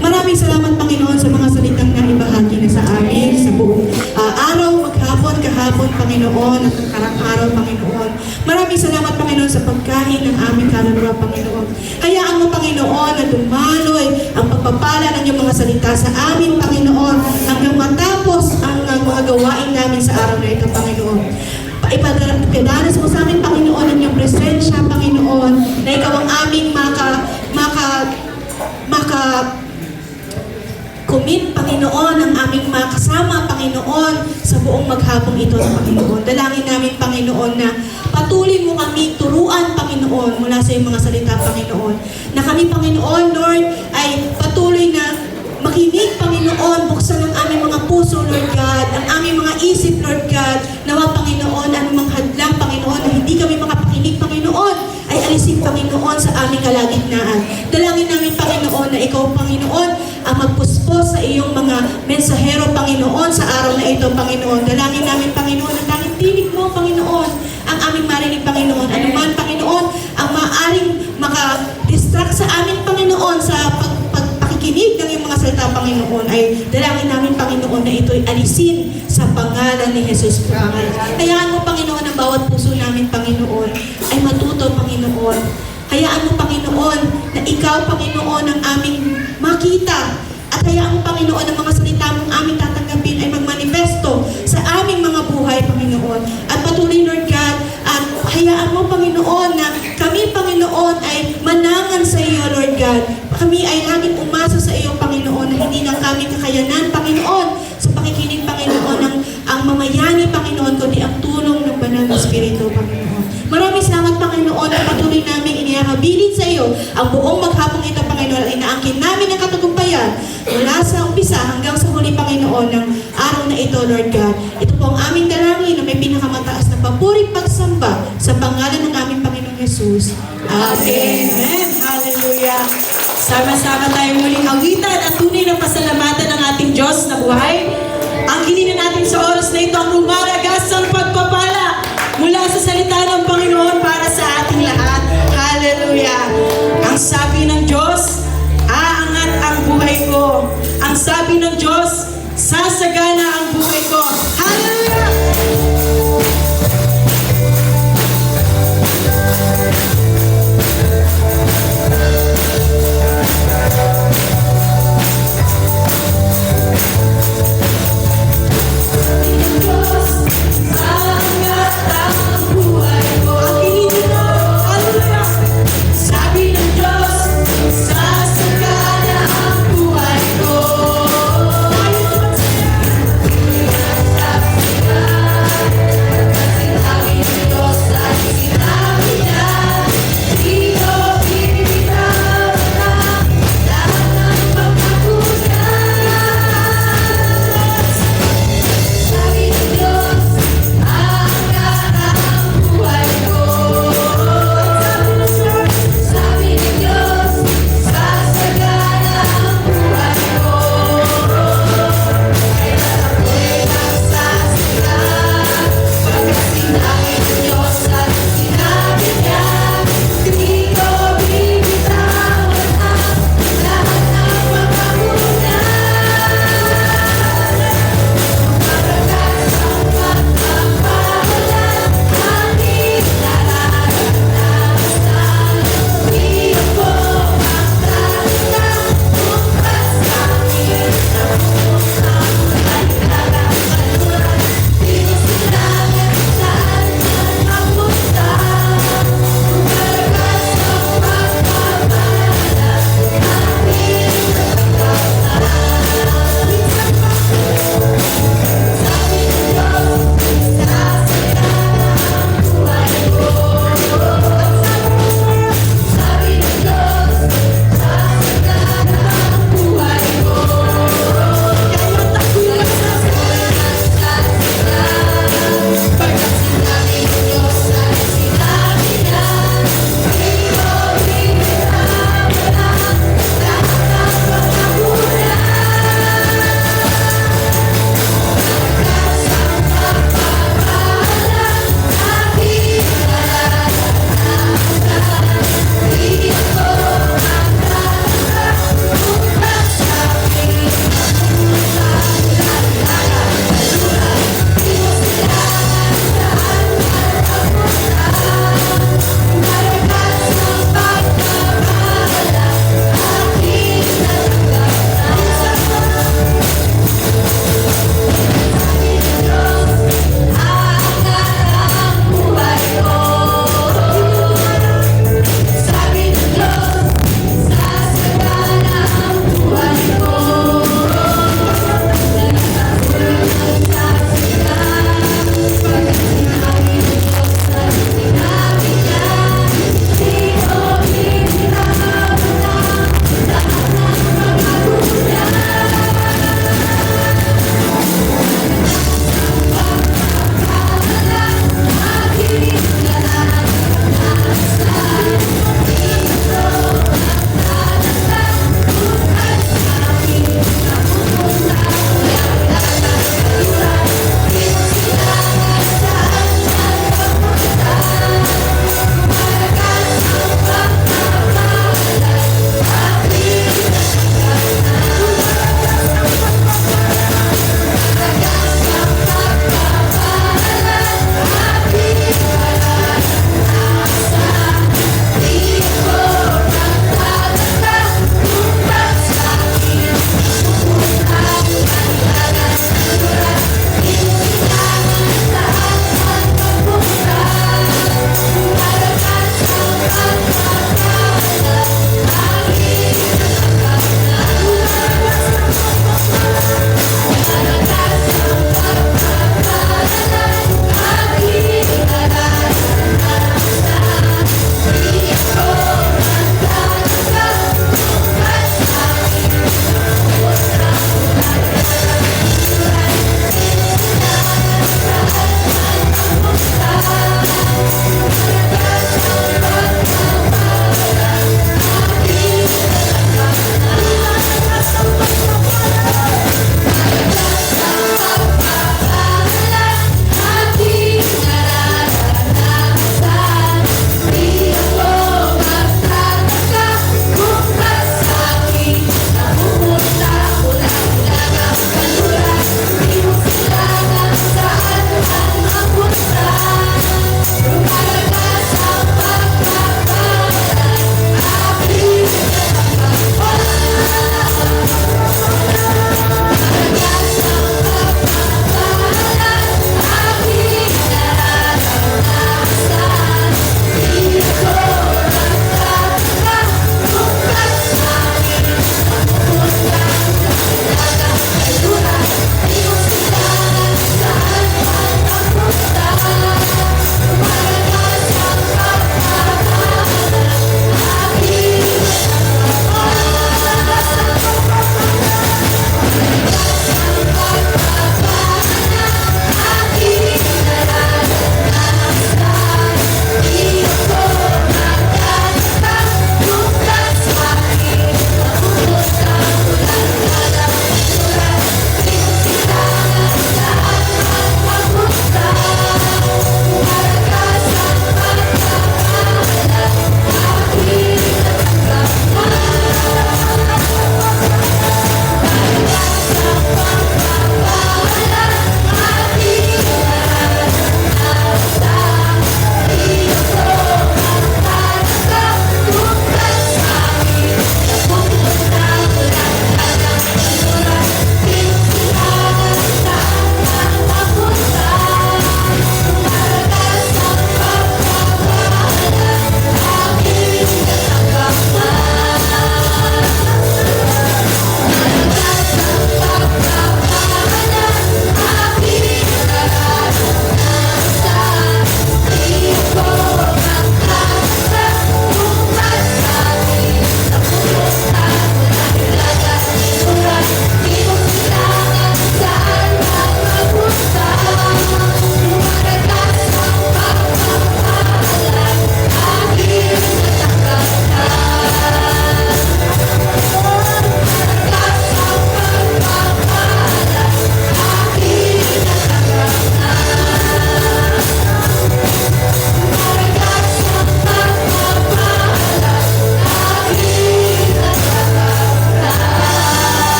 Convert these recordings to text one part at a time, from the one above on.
Maraming salamat, Panginoon, sa mga salitang naibahagi na sa amin sa buong araw, maghapon, kahapon, Panginoon, at karang araw, Panginoon. Maraming salamat, Panginoon, sa pagkain ng aming kaluluwa, Panginoon. Hayaan mo, Panginoon, na dumaloy ang pagpapala ng iyong mga salita sa amin, Panginoon, hanggang matapos ang mga gawain namin sa araw na ito, Panginoon. Ipadanas mo sa amin, Panginoon, ang iyong presensya, Panginoon, na ikaw ang aming kumit, Panginoon, ang aming makasama, Panginoon, sa buong maghapong ito, Panginoon. Dalangin namin, Panginoon, na patuloy mo kami turuan, Panginoon, mula sa iyong mga salita, Panginoon. Na kami, Panginoon, Lord, ay patuloy na makinig, Panginoon, buksan ang aming mga puso, Lord God, ang aming mga isip, Lord God, nawa, Panginoon, anumang hadlang, Panginoon, na hindi kami makapakinig, Panginoon, ay alisin, Panginoon, sa aming kalagitnaan. Dalangin namin, Panginoon, na ikaw, Panginoon, ang magpuspos sa iyong mga mensahero, Panginoon, sa araw na ito, Panginoon. Dalangin namin, Panginoon, ang tanging tinig mo, Panginoon, ang aming marinig, Panginoon. Anuman, Panginoon, ang maaaring maka-distract sa amin, Panginoon, sa pakikinig ng iyong mga salita, Panginoon, ay dalangin namin, Panginoon, na ito'y alisin sa pangalan ni Jesus Christ. Hayaan mo, Panginoon, ang bawat puso namin, Panginoon, ay matuto, Panginoon. Hayaan mo, Panginoon, na ikaw, Panginoon, ang aming makita. At hayaan mo, Panginoon, ang mga salita mong aming tatanggapin ay magmanifesto sa aming mga buhay, Panginoon. At patuloy, Lord God, at hayaan mo, Panginoon, na kami, Panginoon, ay manangan sa iyo, Lord God. Kami ay laging umasa sa iyo, Panginoon, na hindi lang kami kakayanan, Panginoon, sa pakikinig, Panginoon, ang mamayani, Panginoon, kundi ang tulong ng Banal na Espiritu, Panginoon. Maraming salamat, Panginoon, na patuloy namin inihahabilin sa iyo ang buong maghapong ito, Panginoon, at inaangkin namin ang katagumpayan mula sa umpisa hanggang sa huli, Panginoon, ng araw na ito, Lord God. Ito po ang aming dalangin na may pinakamataas na papuring pagsamba sa pangalan ng aming Panginoong Jesus. Amen. Amen. Hallelujah. Sama-sama tayo muling awitan at tunay na pasalamatan ng ating Diyos na buhay. Ang hininin natin sa oras na ito ang rumaragasang pagpapala mula sa salita ng Panginoon para sa ating lahat. Hallelujah. Ang sabi ng Diyos, aangat ang buhay ko. Ang sabi ng Diyos, sasagana ang buhay ko. Hallelujah. Sasagana ang buhay ko.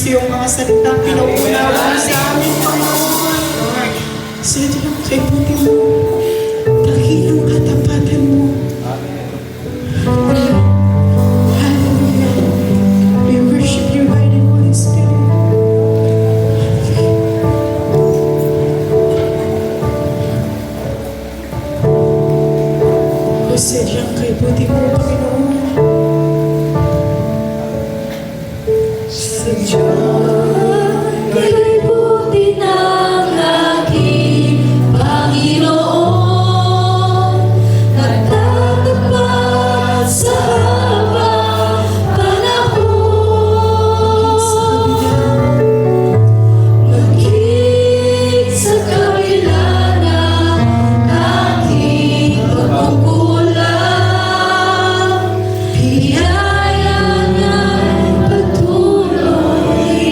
iyong mga salitang pinauunawa mo sa amin, Panginoon. Sa ito lang kay buti mo, dakilang katapatan mo. Hallelujah. We worship you, mighty Holy Spirit. O sadyang kay buti mo, Panginoon. Sadyang Kay buti ng aking Panginoon, nagtatapat sa habang panahon. Maging sa kabila ng aking pagkukulang, biyaya niya'y patuloy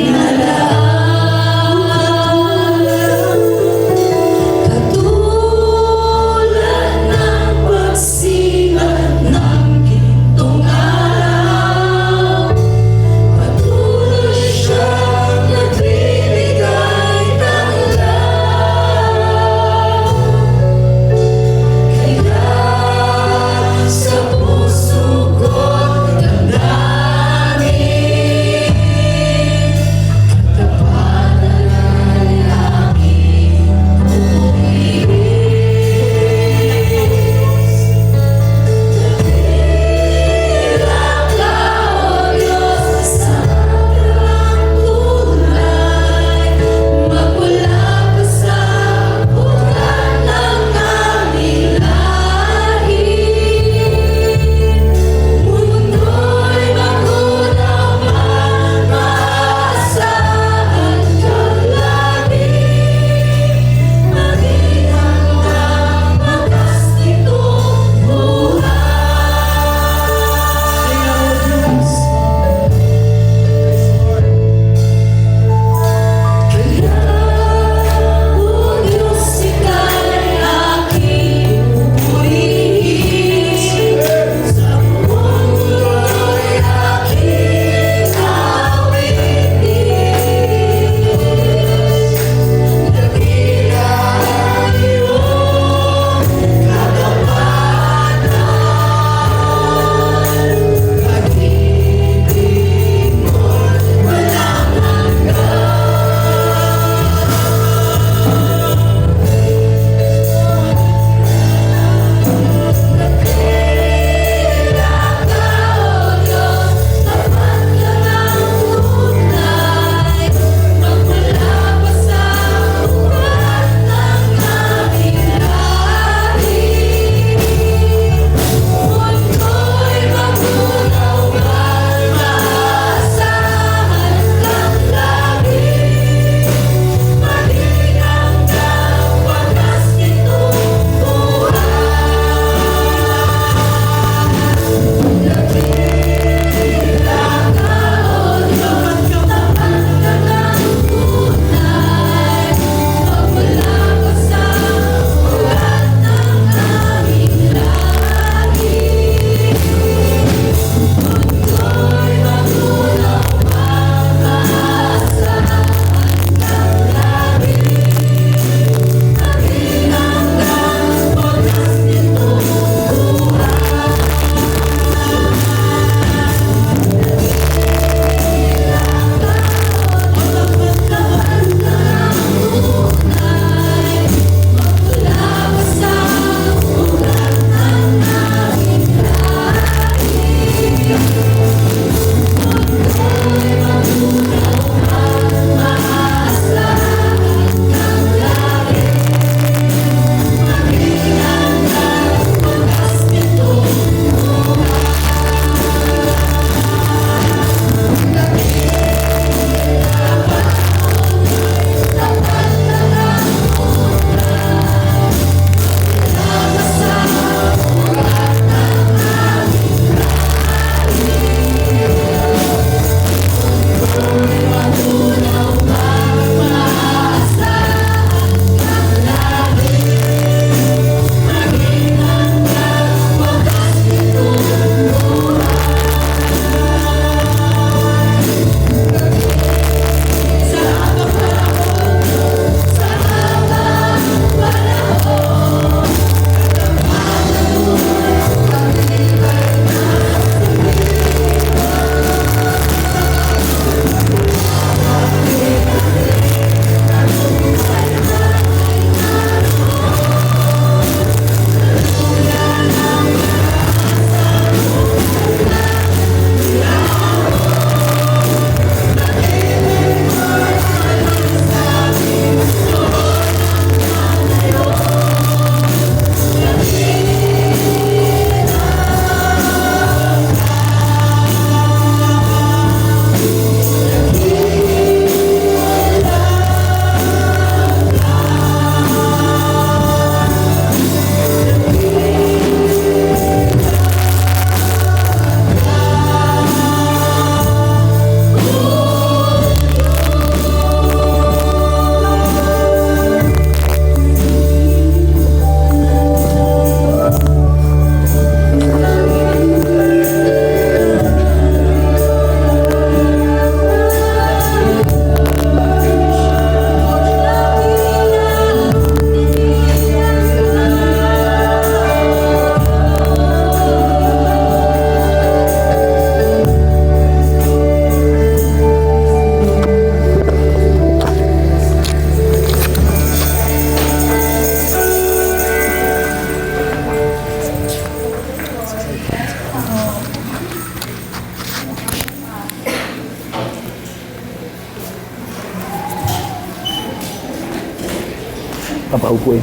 Papaupuin.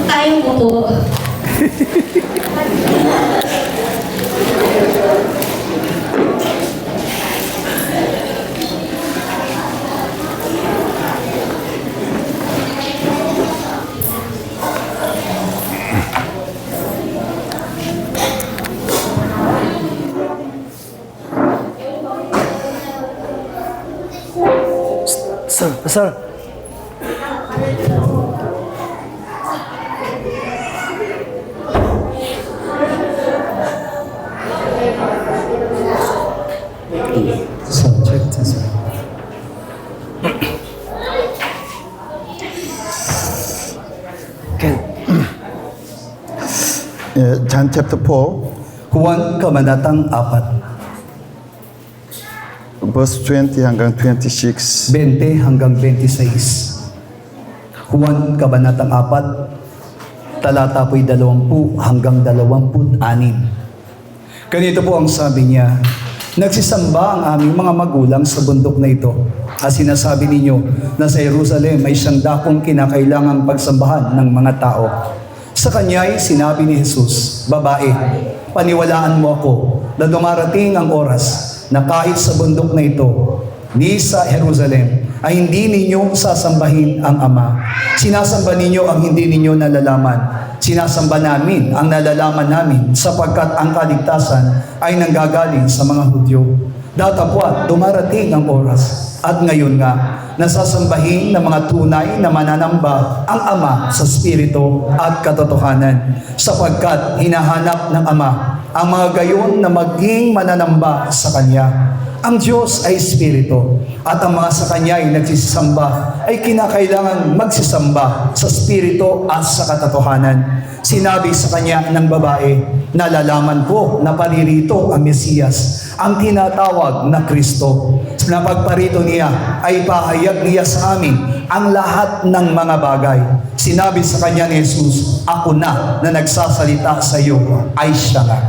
Tayo mo po. Sir. Sir, check this. Okay. John chapter 4, Juan Kabanatang 4, verse 20 hanggang 26. 20 hanggang 26. Juan Kabanatang 4, talata po'y 20 hanggang 26. Ganito po ang sabi niya, nagsisamba ang aming mga magulang sa bundok na ito. At sinasabi ninyo na sa Jerusalem ay siyang dakong kinakailangang pagsambahan ng mga tao. Sa kanya'y sinabi ni Jesus, babae, paniwalaan mo ako na dumarating ang oras na kahit sa bundok na ito, ni sa Jerusalem, ay hindi ninyo sasambahin ang Ama. Sinasamba ninyo ang hindi ninyo nalalaman. Sinasamba namin ang nalalaman namin sapagkat ang kaligtasan ay nanggagaling sa mga Hudyo. Datapwat, dumarating ang oras. At ngayon nga, nasasambahin ng mga tunay na mananamba ang Ama sa Espiritu at katotohanan sapagkat hinahanap ng Ama ang mga gayon na maging mananamba sa Kanya. Ang Diyos ay Espiritu at ang mga sa Kanya ay nagsisamba ay kinakailangan magsisamba sa Espiritu at sa katotohanan. Sinabi sa Kanya ng babae, nalalaman ko na paririto ang Mesiyas, ang tinatawag na Kristo. Na pagparito niya ay pahayag niya sa amin ang lahat ng mga bagay. Sinabi sa Kanya ni Jesus, ako na nagsasalita sa iyo ay siya nga.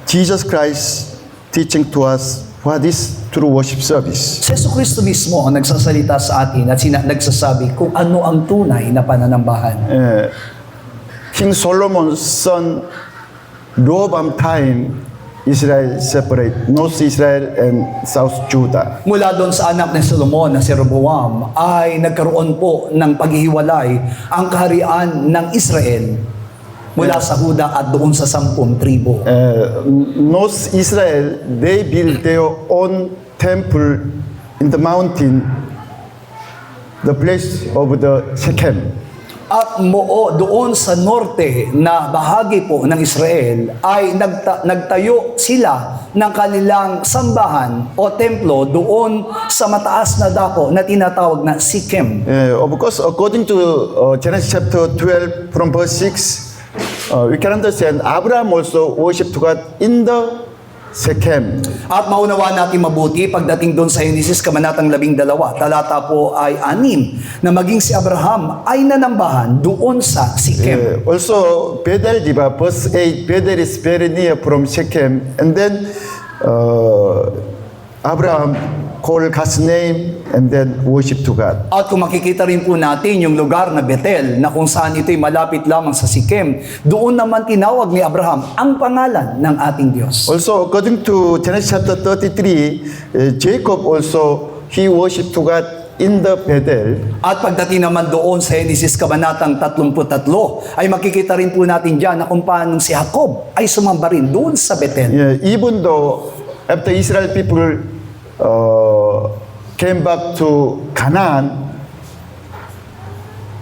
Jesus Christ teaching to us what is true worship service. Si Jesucristo mismo ang nagsasalita sa atin at nagsasabi kung ano ang tunay na pananambahan. King Solomon's son Rehoboam time, Israel separate North Israel and South Judah. Mula doon sa anak ni Solomon na si Rehoboam ay nagkaroon po ng paghihiwalay ang kaharian ng Israel mula sa Huda at doon sa 10 tribo. North Israel, they built their own temple in the mountain, the place of the Shechem. At doon sa norte na bahagi po ng Israel ay nagtayo sila ng kanilang sambahan o templo doon sa mataas na dako na tinatawag na Shechem. Of course, according to Genesis chapter 12 from verse 6, we can understand Abraham also worshiped God in the Shechem. At maunawa natin mabuti pagdating doon sa Genesis kabanatang 12, talata po ay 6, na maging si Abraham ay nanambahan doon sa Shechem. Also, Bethel, diba? Verse 8, Bethel is very near from Shechem. And then, Abraham called God's name and then worship to God. At kung makikita rin po natin yung lugar na Bethel na kung saan ito'y malapit lamang sa Shechem, doon naman tinawag ni Abraham ang pangalan ng ating Diyos. Also, according to Genesis chapter 33, Jacob also, he worshiped to God in the Bethel. At pagdating naman doon sa Genesis kabanatang 33, ay makikita rin po natin dyan na kung paano si Jacob ay sumamba rin doon sa Bethel. Yeah, even though after Israel people came back to Canaan,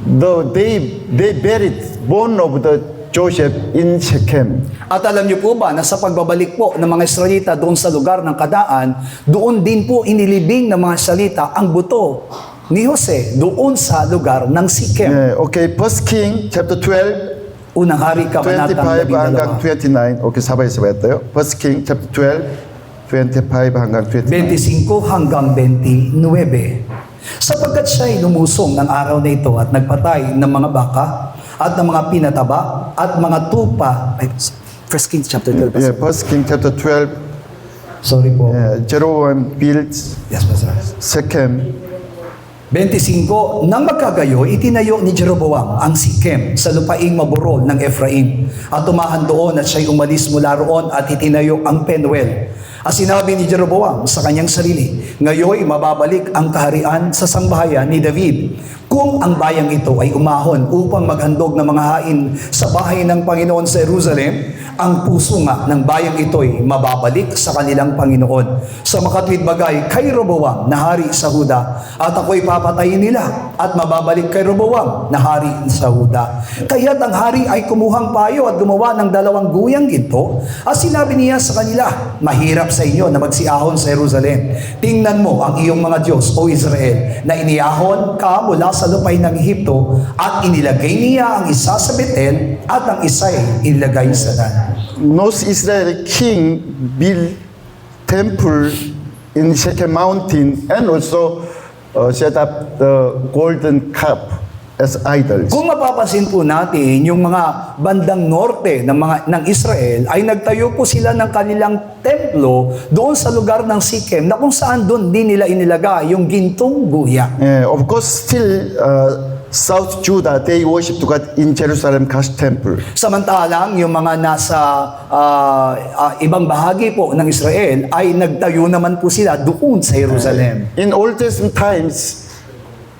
though they buried bone of the Joseph in Shechem. At alam niyo po ba na sa pagbabalik po ng mga Israelita doon sa lugar ng Kanaan, doon din po inilibing ng mga Israelita ang buto ni Jose doon sa lugar ng Shechem. Yeah, okay, 1 King chapter 12, Unang Hari 25 kabanatang hanggang 12. 29. Okay, sabay-sabay tayo. 1 King chapter 12, 25 hanggang 29. 25 hanggang 29. Sapagkat siya'y lumusong ng araw na ito at nagpatay ng mga baka at ng mga pinataba at mga tupa. Ay, 1 Kings chapter 12. Yeah, 1 King chapter 12, Sorry po. Jeroboam built Yes, Pastor. Shechem. 25, nang magkagayo, itinayo ni Jeroboam ang Sikem sa lupaing maburol ng Ephraim at tumahan doon at siya'y umalis mula roon at itinayo ang Penuel. At sinabi ni Jeroboam sa kanyang sarili, ngayoy mababalik ang kaharian sa sangbahayan ni David kung ang bayang ito ay umahon upang maghandog ng mga hain sa bahay ng Panginoon sa Jerusalem, ang puso nga ng bayang ito'y mababalik sa kanilang Panginoon. Sa makatwid bagay kay Roboam na hari sa Huda, at ako'y papatayin nila at mababalik kay Roboam na hari sa Huda. Kaya't ang hari ay kumuhang payo at gumawa ng 2 guyang ginto at sinabi niya sa kanila, mahirap sa inyo na magsiahon sa Jerusalem. Tingnan mo ang iyong mga Diyos, O Israel, na iniahon ka mula sa lupay ng Ehipto at inilagay niya ang isa sa Betel at ang isa'y inilagay sa Dan. North Israel king built temple in Shechem mountain and also set up the golden calf as idols. Kung mapapansin po natin, yung mga bandang norte ng Israel ay nagtayo po sila ng kanilang templo doon sa lugar ng Sikem na kung saan doon din nila inilagay yung gintong guya. Of course, still South Judah, they worship to God in Jerusalem God's temple. Samantalang yung mga nasa ibang bahagi po ng Israel ay nagtayo naman po sila doon sa Jerusalem. In Old Testament times,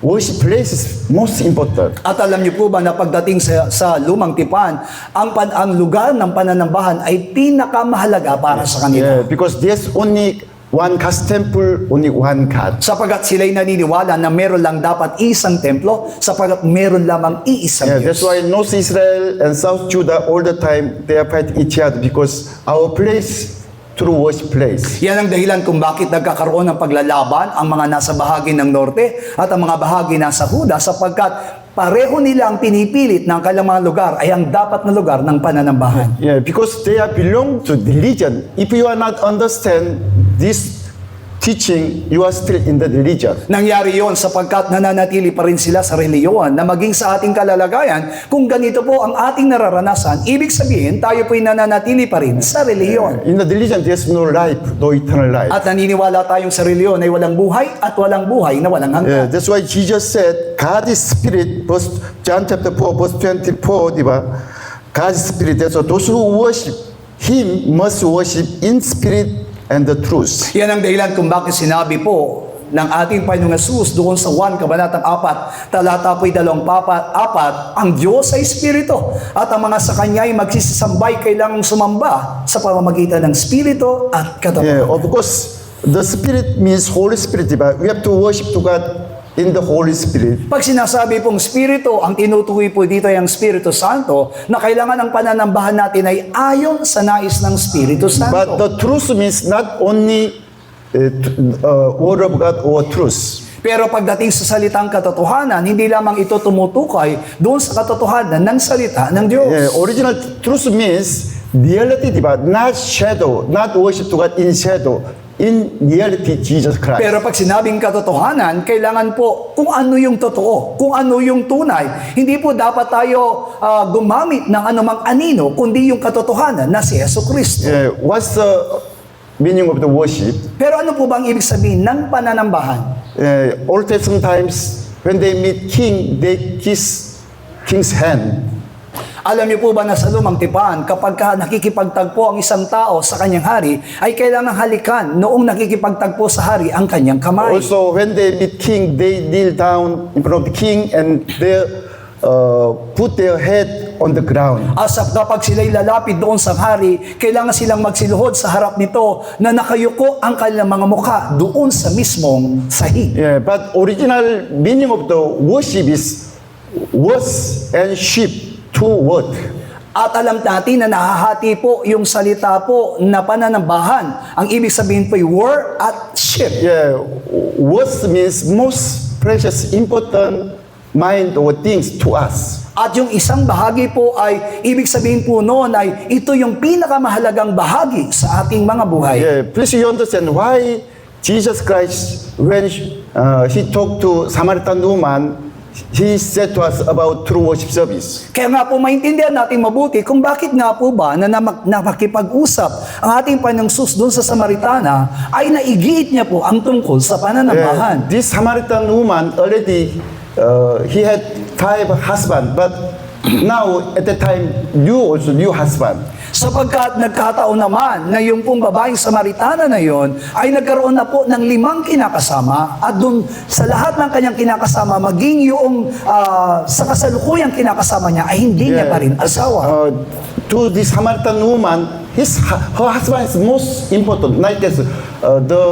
worship place is most important. At alam niyo po ba na pagdating sa Lumang Tipan, ang lugar ng pananambahan ay pinakamahalaga para sa kanila. Because there's only one God's temple, only one God. Sapagat sila'y naniniwala na meron lang dapat isang templo, sapagat meron lamang iisang That's Diyos. why North Israel and South Judah all the time they are fighting each other because our place true worship place. Yan ang dahilan kung bakit nagkakaroon ng paglalaban ang mga nasa bahagi ng norte at ang mga bahagi nasa Huda, sapagkat pareho nila ang pinipilit ng kanilang mga lugar ay ang dapat na lugar ng pananambahan. Because they are belong to the religion. If you are not understand this teaching, you are still in the religion. Nangyari yon sapagkat nananatili pa rin sila sa reliyon na maging sa ating kalalagayan, kung ganito po ang ating nararanasan, ibig sabihin tayo po'y nananatili pa rin sa reliyon. In the religion, there's no life, no eternal life. At naniniwala tayong sa reliyon ay walang buhay at walang buhay na walang hanggan. That's why Jesus said, God is spirit, verse John chapter 4, verse 24, di ba? God is spirit. So those who worship Him must worship in spirit and the truth. Yan ang dahilan kung bakit sinabi po ng ating Panginoong Hesus doon sa 1 Kabanatang 4, talata po'y 24, ang Diyos ay Espiritu at ang mga sa Kanya ay magsisambay kailangang sumamba sa pamamagitan ng Espiritu at katotohanan. Of course, the spirit means Holy Spirit, di ba? We have to worship to God in the Holy Spirit. Pag sinasabi pong Espiritu, ang tinutukoy po dito ay ang Espiritu Santo na kailangan ang pananambahan natin ay ayon sa nais ng Espiritu Santo. But the truth means not only word of God or truth. Pero pagdating sa salitang katotohanan, hindi lamang ito tumutukoy doon sa katotohanan ng salita ng Diyos. Original truth means reality, di ba? Not shadow, not worship to God in shadow. In reality, Jesus Christ. Pero pag sinabing katotohanan, kailangan po kung ano yung totoo, kung ano yung tunay. Hindi po dapat tayo gumamit ng anumang anino, kundi yung katotohanan na si Yesu Kristo. What's the meaning of the worship? Pero ano po bang ibig sabihin ng pananambahan? Old Testament times, when they meet king, they kiss king's hand. Alam niyo po ba na sa Lumang Tipan, kapag nakikipagtagpo ang isang tao sa kanyang hari, ay kailangang halikan noong nakikipagtagpo sa hari ang kanyang kamay. Also, when they meet king, they kneel down in front of the king and they put their head on the ground. Asap kapag sila'y lalapit doon sa hari, kailangan silang magsiluhod sa harap nito na nakayuko ang kanilang mga mukha doon sa mismong sahig. But original meaning of the worship is words and sheep. Two words. At alam natin na nahahati po yung salita po na pananambahan. Ang ibig sabihin po ay word at sheep. Words means most precious, important mind or things to us. At yung isang bahagi po ay, ibig sabihin po noon ay ito yung pinakamahalagang bahagi sa ating mga buhay. Please you understand why Jesus Christ, when he talked to Samaritan woman, he said to us about true worship service. Kaya nga po maintindihan natin mabuti kung bakit nga po ba na nakakipag-usap ang ating Panginoong Sus doon sa Samaritana ay naigiit niya po ang tungkol sa pananambahan. This Samaritan woman already, he had 5 husbands, but now at the time, you also new husband. Sapagkat nagkataon naman na yung pong babaeng Samaritana na yon ay nagkaroon na po ng 5 kinakasama at doon sa lahat ng kanyang kinakasama, maging yung sa kasalukuyang kinakasama niya ay hindi niya pa rin asawa. To this Samaritan woman, her husband is most important, like as the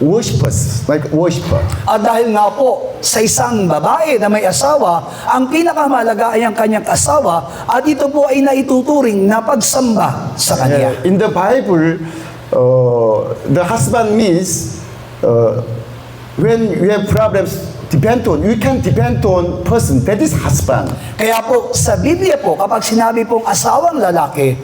worshippers, like worshiper. At dahil nga po sa isang babae na may asawa, ang pinakamahalaga ay ang kanyang asawa at ito po ay naituturing na pagsamba sa kanya. In the Bible, the husband means when you have problems, you can depend on person, that is husband. Kaya po sa Biblia po, kapag sinabi pong asawang lalaki,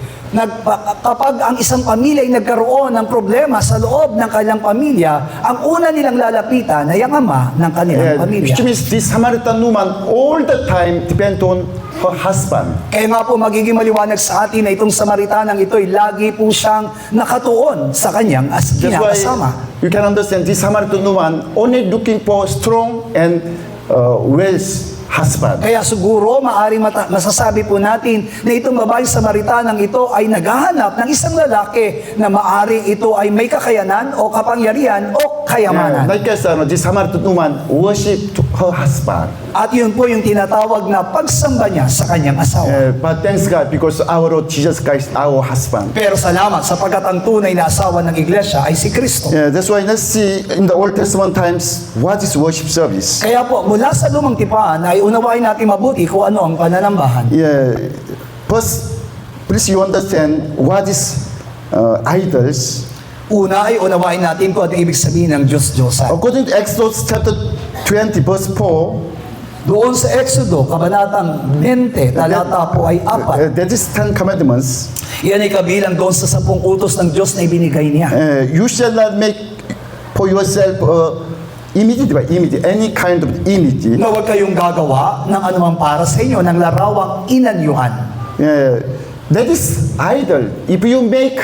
kapag ang isang pamilya ay nagkaroon ng problema sa loob ng kanyang pamilya, ang una nilang lalapitan ay ang ama ng kanilang pamilya. Which means this Samaritan woman all the time depend on her husband. Kaya nga po magiging maliwanag sa atin na itong Samaritanang ito ay lagi po siyang nakatuon sa kanyang That's kinakasama. why you can understand this Samaritan woman only looking for strong and wealthy husband. Kaya siguro maaaring masasabi po natin na itong babaeng Samaritanang ito ay naghahanap ng isang lalaki na maaaring ito ay may kakayanan o kapangyarihan o kayamanan. Like I said, this Samaritan woman worship her husband. At yun po yung tinatawag na pagsamba niya sa kanyang asawa. But thanks God because our Lord Jesus Christ, our husband. Pero salamat sapagkat ang tunay na asawa ng iglesia ay si Kristo. That's why let's see in the Old Testament times what is worship service. Kaya po mula sa lumang tipan ay unawain natin mabuti kung ano ang pananambahan. First, please you understand what is idols. Una ay unawain natin kung ano ibig sabihin ng Diyos-Diyosan. According to Exodus chapter 20 verse 4, Doon sa Exodo, kabanatang 20, talata po ay 4. that is 10 commandments. Yan ay kabilang doon sa 10 utos ng Diyos na ibinigay niya. You shall not make for yourself image, any kind of image. Na huwag kayong gagawa ng anumang para sa inyo, ng larawang inanyuhan. That is idol. If you make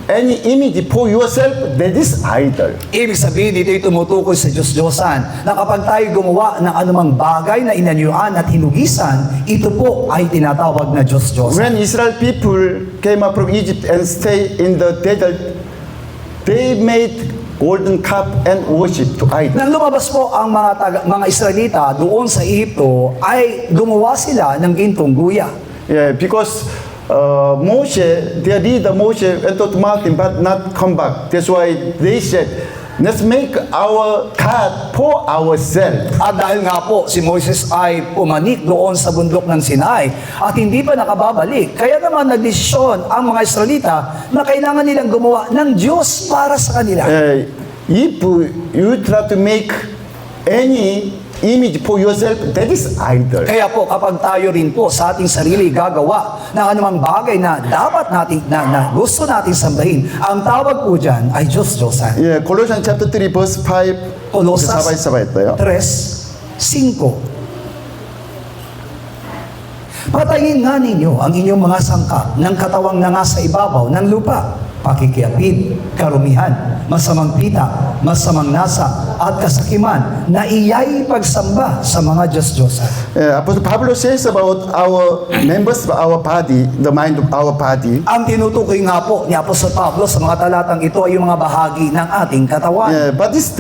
any image for yourself, that is idol. Ibig sabihin, dito ay tumutukoy sa Diyos-Diyosan na kapag tayo gumawa ng anumang bagay na inanyuan at hinugisan, ito po ay tinatawag na Diyos-Diyosan. When Israel people came up from Egypt and stay in the desert, they made golden cup and worship to idol. Nang lumabas po ang mga Israelita doon sa Ehipto, ay gumawa sila ng gintong guya. Because Moshe, their leader Moshe went to the mountain but not come back. That's why they said, let's make our God for ourselves. At dahil nga po, si Moses ay pumanik doon sa bundok ng Sinai at hindi pa nakababalik. Kaya naman nagdesisyon ang mga Israelita na kailangan nilang gumawa ng Diyos para sa kanila. If you try to make any image for yourself, that is idol. Kaya po kapag tayo rin po sa ating sarili gagawa ng anumang bagay na dapat natin, na gusto natin sambahin, ang tawag po dyan ay Diyos-Diyosan. Colossians chapter 3 verse 5. Kolosas sabay-sabay tayo. 3:5. Patayin nga ninyo ang inyong mga sangkap ng katawang na nga sa ibabaw ng lupa, pakikiapid, karumihan, masamang pita, masamang nasa, at kasakiman na iyay pagsamba sa mga Diyos-Diyosan. Apostle Pablo says about our members of our body, the mind of our body. Ang tinutukoy nga po ni Apostol Pablo sa mga talatang ito ay yung mga bahagi ng ating katawan. But this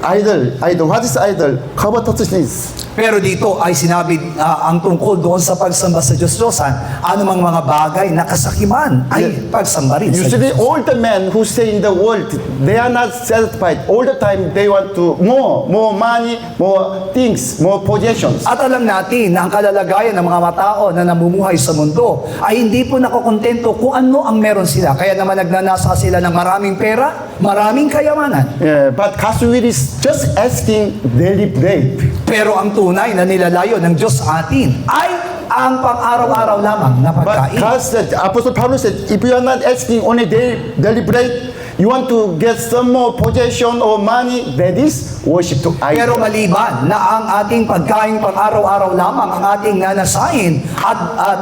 idol. What is idol? Covetousness. Pero dito ay sinabi ang tungkol doon sa pagsamba sa Diyos-Diyosan, anumang mga bagay na kasakiman ay pagsamba rin sa Usually Diyos. all the men who stay in the world, they are not satisfied. All the time they want to more money, more things, more possessions. At alam natin na ang kalalagayan ng mga matao na namumuhay sa mundo ay hindi po nakokontento kung ano ang meron sila. Kaya naman nagnanasa sila ng maraming pera, maraming kayamanan. But God's will is just asking daily bread. Pero ang tunay na nilalayo ng Diyos sa atin ay ang pang-araw-araw lamang na But pagkain. God said, Apostle Pablo said, if you are not asking only daily bread, you want to get some more possession or money, that is worship to Pero idol. maliban na ang ating pagkain pang-araw-araw lamang ang ating nanasain at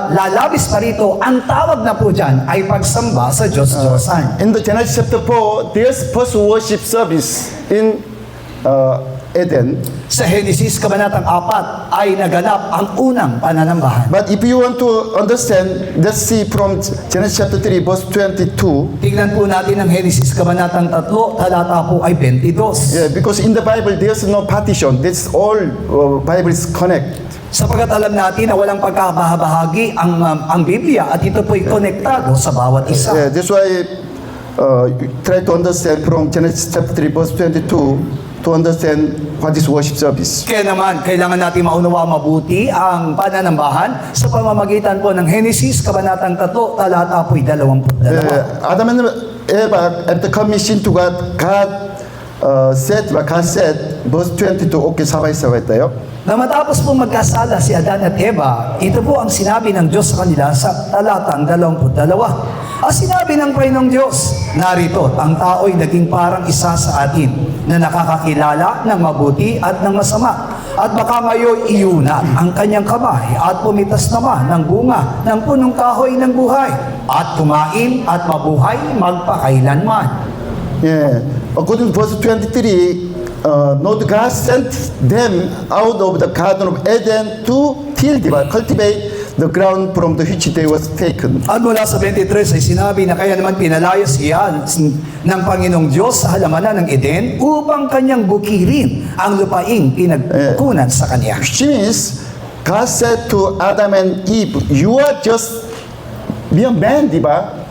lalabis pa rito, ang tawag na po dyan ay pagsamba sa Diyos-Diyosan. In the Genesis chapter 4, there's first worship service in Eden. Sa Genesis Kabanatang 4 ay naganap ang unang pananambahan. But if you want to understand, let's see from Genesis chapter 3, verse 22. Tingnan po natin ang Genesis Kabanatang 3, talata po ay 22. Yeah, because in the Bible, there's no partition. This all Bible is connected. Sapagkat alam natin na walang pagkabahagi ang Biblia at ito po'y konektado sa bawat isa. Yeah, that's why try to understand from Genesis chapter 3, verse 22 to understand what is worship service. Kaya naman, kailangan natin maunawa mabuti ang pananambahan sa pamamagitan po ng Genesis Kabanatang 3, talata po'y 22. Adam and Eva, after commission to God, God said, verse 22, okay, sabay-sabay tayo. Na matapos po magkasala si Adan at Eva, ito po ang sinabi ng Diyos sa kanila sa talatang 22. Ang sinabi ng Panginoong Diyos, narito, ang tao'y naging parang isa sa atin na nakakakilala ng mabuti at ng masama. At baka ngayon iuna ang kanyang kamay at pumitas naman ng bunga ng punong kahoy ng buhay at kumain at mabuhay magpakailanman. Yeah. According to verse 23, Lord God sent them out of the Garden of Eden to till, cultivate the ground from the which they was taken. At mula sa 23 ay sinabi na kaya naman pinalayas siya ng Panginoong Diyos sa halamanan ng Eden upang kanyang bukirin ang lupaing pinagkunan sa kanya. Which means, God said to Adam and Eve, you are just mere man,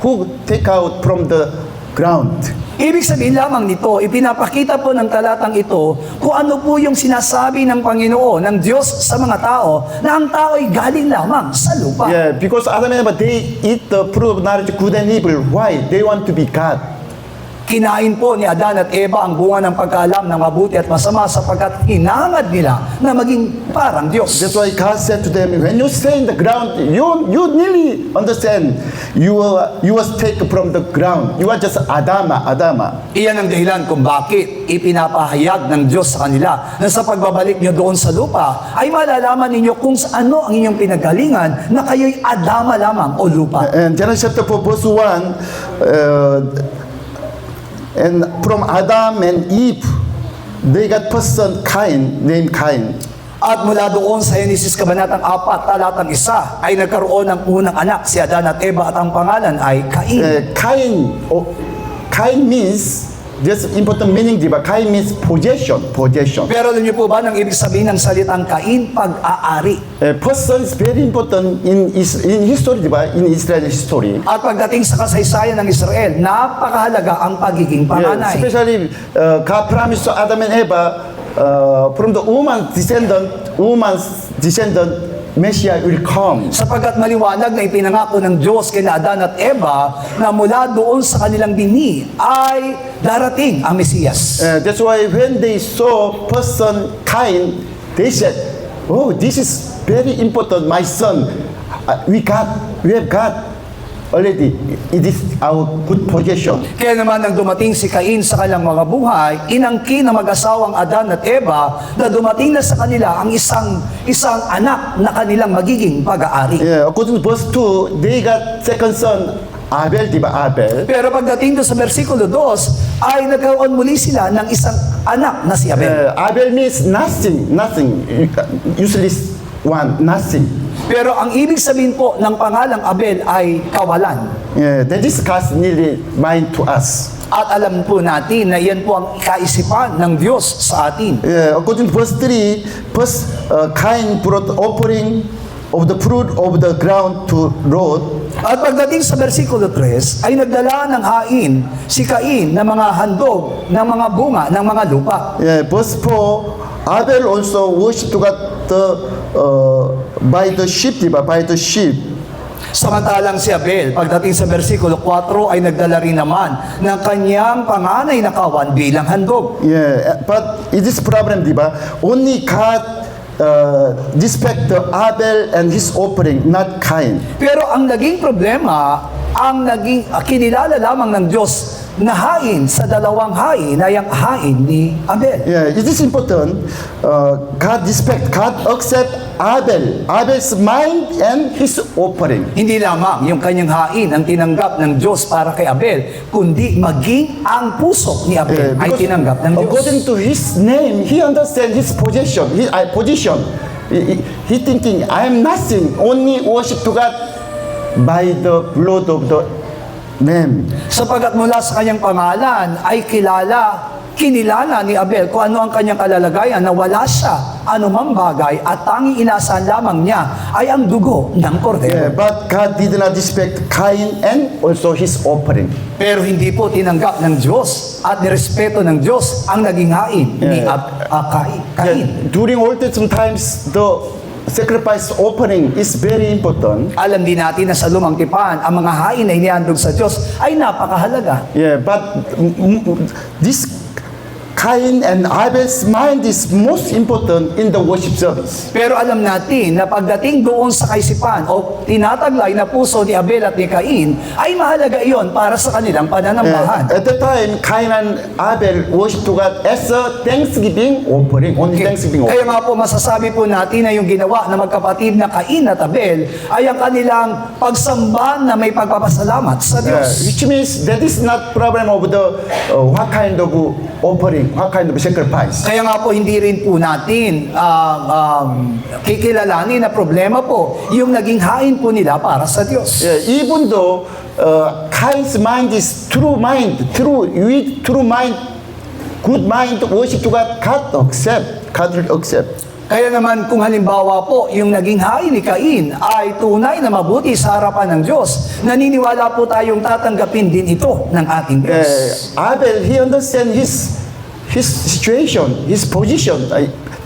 who take out from the ground. Ibig sabihin lamang nito, ipinapakita po ng talatang ito kung ano po yung sinasabi ng Panginoon, ng Diyos sa mga tao, na ang tao ay galing lamang sa lupa. Yeah, because Adam and Eve, they eat the fruit of knowledge of good and evil. Why? They want to be God. Kinain po ni Adan at Eva ang bunga ng pagkaalam ng mabuti at masama sapagkat hinangad nila na maging parang Diyos. That's why God said to them, when you stay in the ground, you nearly understand. You was taken from the ground. You are just Adama. Iyan ang dahilan kung bakit ipinapahayag ng Diyos sa kanila na sa pagbabalik nyo doon sa lupa ay malalaman ninyo kung ano ang inyong pinagalingan na kayo'y Adama lamang o lupa. And Genesis chapter 4, verse 1, and from Adam and Eve, they got person Cain, named Cain. At mula doon sa Genesis Kabanatang 4, talatang 1, ay nagkaroon ng unang anak, si Adan at Eva, at ang pangalan ay Cain. Cain means, there's important meaning, Cain means possession. Pero alam niyo po ba ng ibig sabihin ng salitang Cain? Pag-aari. Person is very important in history, in Israel history. At pagdating sa kasaysayan ng Israel, napakahalaga ang pagiging Yeah, panganay. especially God promised to Adam and Eva from the woman's descendant, Messiah will come. Sapagkat maliwanag na ipinangako ng Diyos kina Adan at Eva na mula doon sa kanilang bini ay darating ang Mesiyas. That's why when they saw person Cain, they said, "Oh, this is very important, my son. We have God already. It is our good possession." Kaya naman nang dumating si Cain sa kanilang mga buhay, inangkin ng mag-asawang Adan at Eva na dumating na sa kanila ang isang anak na kanilang magiging pag-aari. Yeah, according to verse 2, they got second son, Abel, Abel. Pero pagdating doon sa versikulo 2, ay nagkaroon muli sila ng isang anak na si Abel. Abel means nothing. Useless one, nothing. Pero ang ibig sabihin po ng pangalang Abel ay kawalan. Yeah, that is God's nearly mind to us. At alam po natin na iyan po ang kaisipan ng Diyos sa atin. Yeah, according to verse 3, first Cain brought offering of the fruit of the ground to Lord. At pagdating sa versikulo 3, ay nagdala ng hain si Cain ng mga handog, ng mga bunga, ng mga lupa. Yeah, verse 4, Abel also worshipped God by the sheep. Samantalang si Abel, pagdating sa versikulo 4, ay nagdala rin naman ng kanyang panganay na kawan bilang handog. Yeah, but it is problem, only God respect the Abel and his offering, not Cain. Pero ang naging problema, ang naging kinilala lamang ng Diyos na hain sa dalawang hain ay ang hain ni Abel. Yeah, it is important. God accept Abel's mind and his offering. Hindi lamang yung kanyang hain ang tinanggap ng Diyos para kay Abel, kundi maging ang puso ni Abel ay Because tinanggap ng Diyos. according to his name, he understands his position. He thinking, I am nothing, only worship to God by the blood of the Lamb. Sapagat mula sa kanyang pangalan ay kinilala ni Abel kung ano ang kanyang kalalagayan na wala siya anumang bagay at tanging inaasahan lamang niya ay ang dugo ng Yeah, kordero. but God did not respect Cain and also his offering. Pero hindi po tinanggap ng Diyos at nirespeto ng Diyos ang naging hain ni Cain. Yeah, during Old Testament times, the sacrifice offering is very important. Alam din natin na sa lumang tipan, ang mga hain na inihandog sa Diyos ay napakahalaga. Yeah, but this Cain and Abel's mind is most important in the worship service. Pero alam natin na pagdating doon sa kaisipan o tinataglay na puso ni Abel at ni Cain, ay mahalaga iyon para sa kanilang pananambahan. At the time, Cain and Abel worship to God as a thanksgiving offering, only thanksgiving Kaya offering. nga po masasabi po natin na yung ginawa ng magkapatid na Cain at Abel ay ang kanilang pagsamba na may pagpapasalamat sa Diyos. Which means that is not problem of the what kind of offering, what kind of sacrifice. Kaya nga po hindi rin po natin kikilalanin na problema po yung naging hain po nila para sa Diyos. Yeah, even though Cain's mind is true mind, with true mind, good mind, worship to God, God will accept. Kaya naman kung halimbawa po yung naging hain ni Cain ay tunay na mabuti sa harapan ng Diyos, naniniwala po tayong tatanggapin din ito ng ating Diyos. Abel, he understands his situation, his position.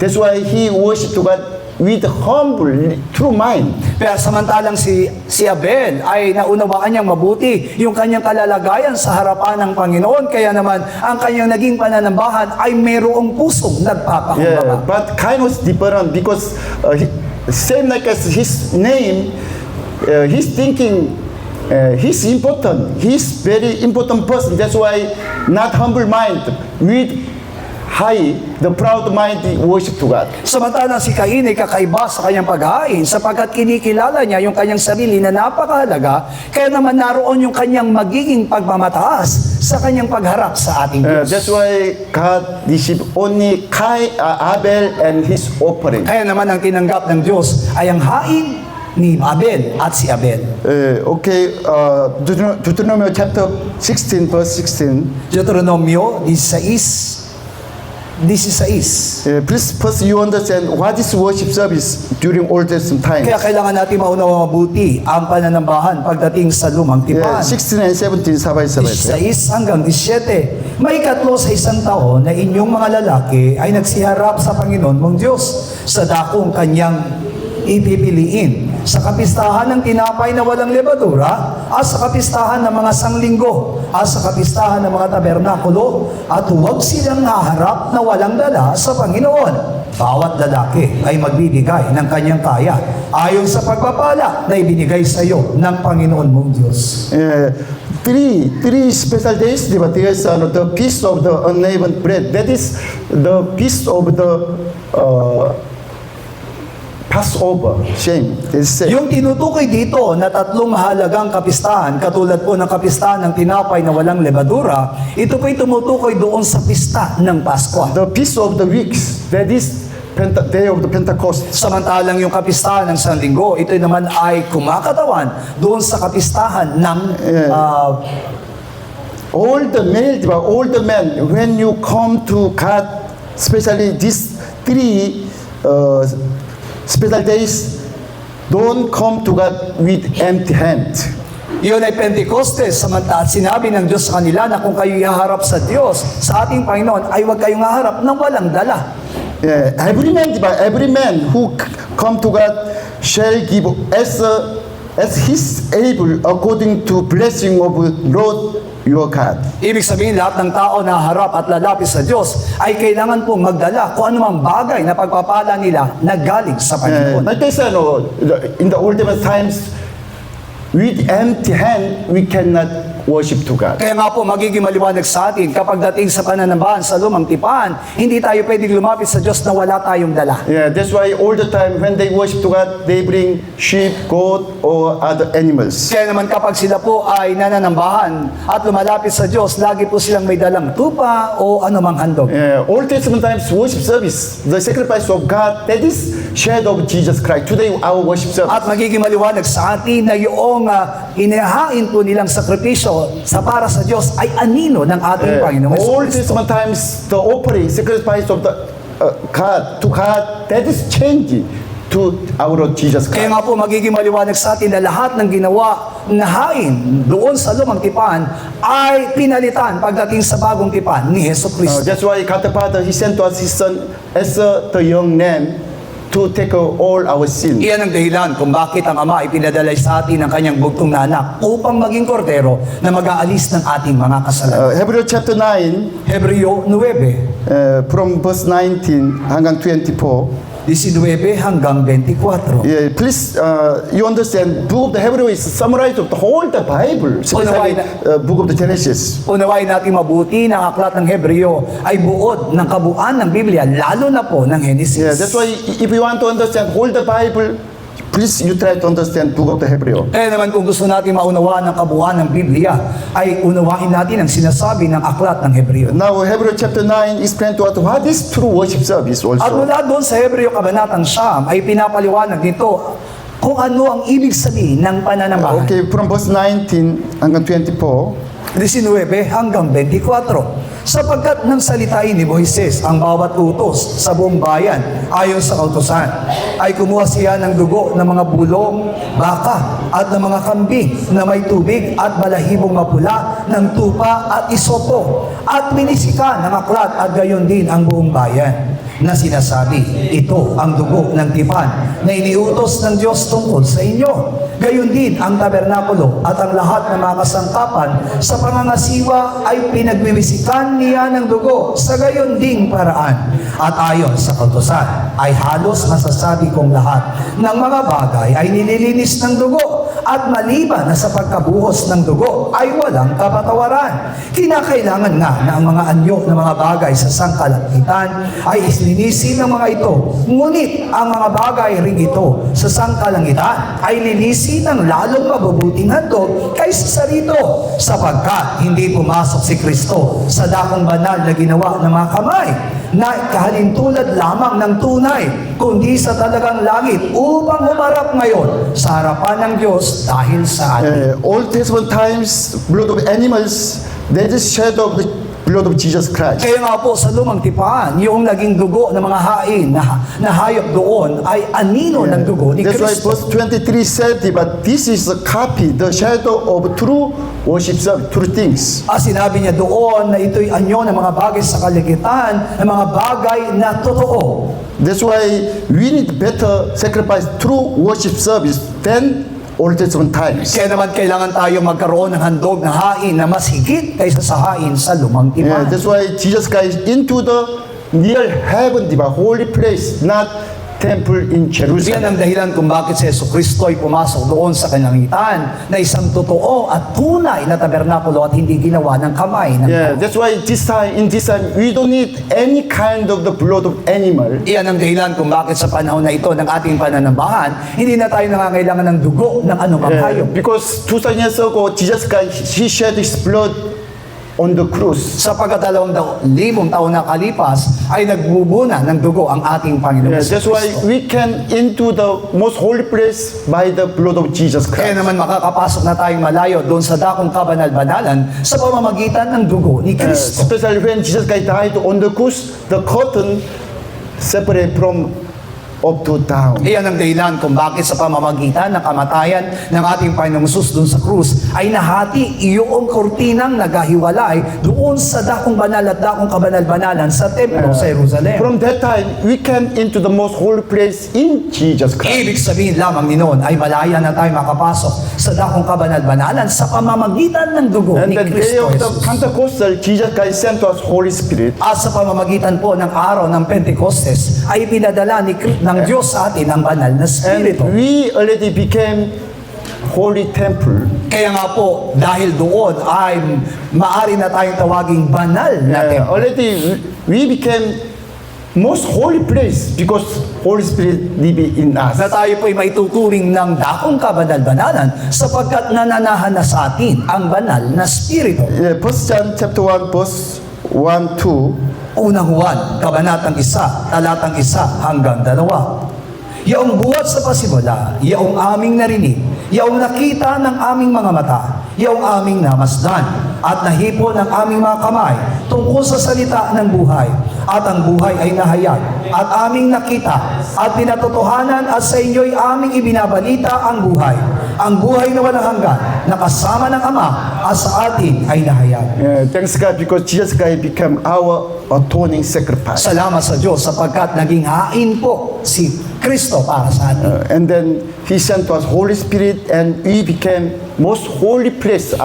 That's why he worship to God with humble, true mind. Pero samantalang si Abel ay naunawaan niyang mabuti yung kanyang kalalagayan sa harapan ng Panginoon. Kaya naman ang kanyang naging pananambahan ay mayroong pusong nagpapakumbaba. Yeah, but Cain was different because same like as his name, he's thinking he's important. He's very important person. That's why not humble mind with high, the proud mind worship to God. Samantalang si Cain ay kakaiba sa kanyang paghain sapagkat kinikilala niya yung kanyang sarili na napakahalaga, kaya naman naroon yung kanyang magiging pagmamataas sa kanyang pagharap sa ating Diyos. That's why God received only Abel and his offering. Kaya naman ang tinanggap ng Diyos ay ang hain ni Abel at si Abel. Okay, Deuteronomy chapter 16, verse 16. Deuteronomio 16. Please first you understand what is worship service during Old Testament times. Kaya kailangan natin maunawa mabuti ang pananambahan pagdating sa lumang tipan. 16 and 17 sabay-sabay. 16 hanggang 17. May katlo sa isang taon na inyong mga lalaki ay nagsiharap sa Panginoon mong Diyos sa dakong kanyang ipipiliin, sa kapistahan ng tinapay na walang lebadura, at sa kapistahan ng mga sanglinggo, at sa kapistahan ng mga tabernakulo, at huwag silang haharap na walang dala sa Panginoon. Bawat lalaki ay magbibigay ng kanyang kaya ayon sa pagpapala na ibinigay sa iyo ng Panginoon mong Diyos. Three special days, di ba? There's the feast of the unleavened bread. That is the feast of the Passover. Shame. Yung tinutukoy dito na tatlong mahalagang kapistahan, katulad po ng kapistahan ng tinapay na walang lebadura, ito po'y tumutukoy doon sa pista ng Pasko. The Feast of the Weeks, that is Day of the Pentecost. Samantalang yung kapistahan ng Sanlinggo, ito naman ay kumakatawan doon sa kapistahan ng All the men, when you come to God, especially these three special days, don't come to God with empty hand. Yun ay Pentecostes, samantalang sinabi ng Diyos sa kanila na kung kayo haharap sa Diyos, sa ating Panginoon, ay huwag kayong haharap ng walang dala. Every man who come to God shall give as his able according to blessing of Lord your God. Ibig sabihin, lahat ng tao na harap at lalapit sa Diyos ay kailangan pong magdala kung anumang bagay na pagpapala nila na galing sa Panginoon. Like I said, in the Old Testament times, with empty hand, we cannot worship to God. Kaya nga po, magiging maliwanag sa atin kapag dating sa pananambahan sa lumang tipan, hindi tayo pwedeng lumapit sa Diyos na wala tayong dala. Yeah, that's why all the time when they worship to God, they bring sheep, goat, or other animals. Kaya naman kapag sila po ay nananambahan at lumalapit sa Diyos, lagi po silang may dalang tupa o anumang handog. Yeah, Old Testament times worship service, the sacrifice of God, that is shadow of Jesus Christ. Today, our worship service. At magiging maliwanag sa atin na yung inihain po nilang sakripisyo sa para sa Diyos ay anino ng ating Panginoong Old Jesucristo. Testament times, the offering, sacrifice of the God to God, that is changing to our Lord Jesus Kaya Christ. nga po magiging maliwanag sa atin na lahat ng ginawa na hain doon sa lumang tipan ay pinalitan pagdating sa bagong tipan ni Jesucristo. That's why God the Father, He sent to us His Son as the young man to take all our sin. Iyan ang dahilan kung bakit ang Ama ay pinadala sa atin ng kanyang bugtong na anak upang maging kordero na mag-aalis ng ating mga kasalanan. Hebrews chapter 9, Hebreo 9, from verse 19 hanggang 24. 19 hanggang 24. Yeah, please, you understand, book of the Hebrew is summarized of the whole the Bible, especially book of the Genesis. Unawain natin mabuti na ang aklat ng Hebreo ay buod ng kabuuan ng Biblia, lalo na po ng Genesis. Yeah, that's why if you want to understand whole the Bible, please you try to understand book of the Hebrew. Kaya naman kung gusto natin maunawaan ang kabuuan ng Biblia, ay unawain natin ang sinasabi ng aklat ng Hebreo. Now, Hebrew chapter 9 explain to us what is true worship service At also. mula doon sa Hebreo Kabanatang Siyam ay pinapaliwanag nito kung ano ang ibig sabihin ng pananambahan. Okay, from verse 19 hanggang 24. 19 hanggang 24. Sapagkat nang salitain ni Moises ang bawat utos sa buong bayan ayon sa kautusan, ay kumuha siya ng dugo ng mga bulong, baka at ng mga kambing na may tubig at balahibong mapula ng tupa at isopo at minisika ng aklat at gayon din ang buong bayan na sinasabi, ito ang dugo ng tipan na iniutos ng Diyos tungkol sa inyo. Gayon din ang tabernakulo at ang lahat ng mga kasangkapan sa pangangasiwa ay pinagwiwisikan niya ng dugo sa gayon ding paraan. At ayon sa kautusan ay halos masasabi kong lahat ng mga bagay ay nililinis ng dugo at maliban na sa pagkabuhos ng dugo ay walang kapatawaran. Kinakailangan nga na ang mga anyo ng mga bagay sa sangkalangitan ay islinisin ng mga ito. Ngunit ang mga bagay ring ito sa sangkalangitan ay linisin ng lalong mabubuting handog kaysa sa rito, sapagkat hindi pumasok si Kristo sa dakong banal na ginawa ng mga kamay na kahalintulad lamang ng tunay, kundi sa talagang langit upang humarap ngayon sa harapan ng Diyos dahil sa atin. Old Testament times, blood of animals, that is shadow of the blood of Jesus Christ. Kaya nga po sa lumang tipan, yung naging dugo ng mga hain na hayop doon ay anino ng dugo ni That's why Kristo. verse 23 said, but this is a copy, the shadow of true worship service, true things. Sinabi niya doon na ito'y anyo ng mga bagay sa kaligitan, ng mga bagay na totoo. That's why we need better sacrifice, true worship service than Old Testament times. Kaya naman kailangan tayo magkaroon ng handog na hain na mas higit kaysa sa hain sa lumang Yeah, tipan. that's why Jesus Christ into the near heaven, diba, holy place, not temple in Yan Jerusalem. ang dahilan kung bakit si Jesucristo ay pumasok doon sa kalangitan na isang totoo at tunay na tabernakulo at hindi ginawa ng kamay ng Yeah, tao. that's why in this time, we don't need any kind of the blood of animal. Iyan ang dahilan kung bakit sa panahon na ito ng ating pananambahan, hindi na tayo nangangailangan ng dugo ng anumang hayop. Because 2,000 years ago, Jesus Christ, He shed His blood on the cross. Sapagkat 2,000 taon na kalipas ay nagbubuna ng dugo ang ating Panginoon. Yeah, that's why we can into the most holy place by the blood of Jesus Kaya Christ. naman makakapasok na tayong malayo doon sa dakong kabanal-banalan sa pamamagitan ng dugo ni Kristo. Especially when Jesus Christ died on the cross, the curtain separate from up to down. Iyan ang dahilan kung bakit sa pamamagitan ng kamatayan ng ating Panginoong Jesus doon sa krus ay nahati iyong kurtinang nagahiwalay doon sa dakong banal at dakong kabanal-banalan sa templo sa Jerusalem. From that time, we came into the most holy place in Jesus Christ. Ibig sabihin lamang ni noon ay malaya na tayo makapasok sa dakong kabanal-banalan sa pamamagitan ng dugo And ni the day Kristo of the Jesus. Pentecostal, Jesus Christ sent to us Holy Spirit. At sa pamamagitan po ng araw ng Pentecostes ay pinadala ng Diyos sa atin ang banal na And Espiritu. we already became holy temple. Kaya nga po, dahil doon ay maaari na tayong tawaging banal na templo. Already we became most holy place because Holy Spirit living in us. Na tayo po ay maituturing ng dakong kabanal-banalan sapagkat nananahan na sa atin ang banal na Espiritu. 1 John chapter 1 verse 1, 2. Unang Juan, kabanatang 1, talatang 1 hanggang 2. Yaong buhat sa pasimula, yaong aming narinig, yaong nakita ng aming mga mata, yaong aming namasdan, at nahipo ng aming mga kamay tungkol sa salita ng buhay. At ang buhay ay nahayag, at aming nakita, at pinatotohanan, at sa inyo'y aming ibinabalita ang buhay. Ang buhay na walang hanggan, na kasama ng Ama, at sa atin ay nahayag. Thanks God because Jesus Christ became our atoning sacrifice. Salamat sa Diyos sapagkat naging hain po si Kristo para sa atin. And then He sent us Holy Spirit, and we became most holy place.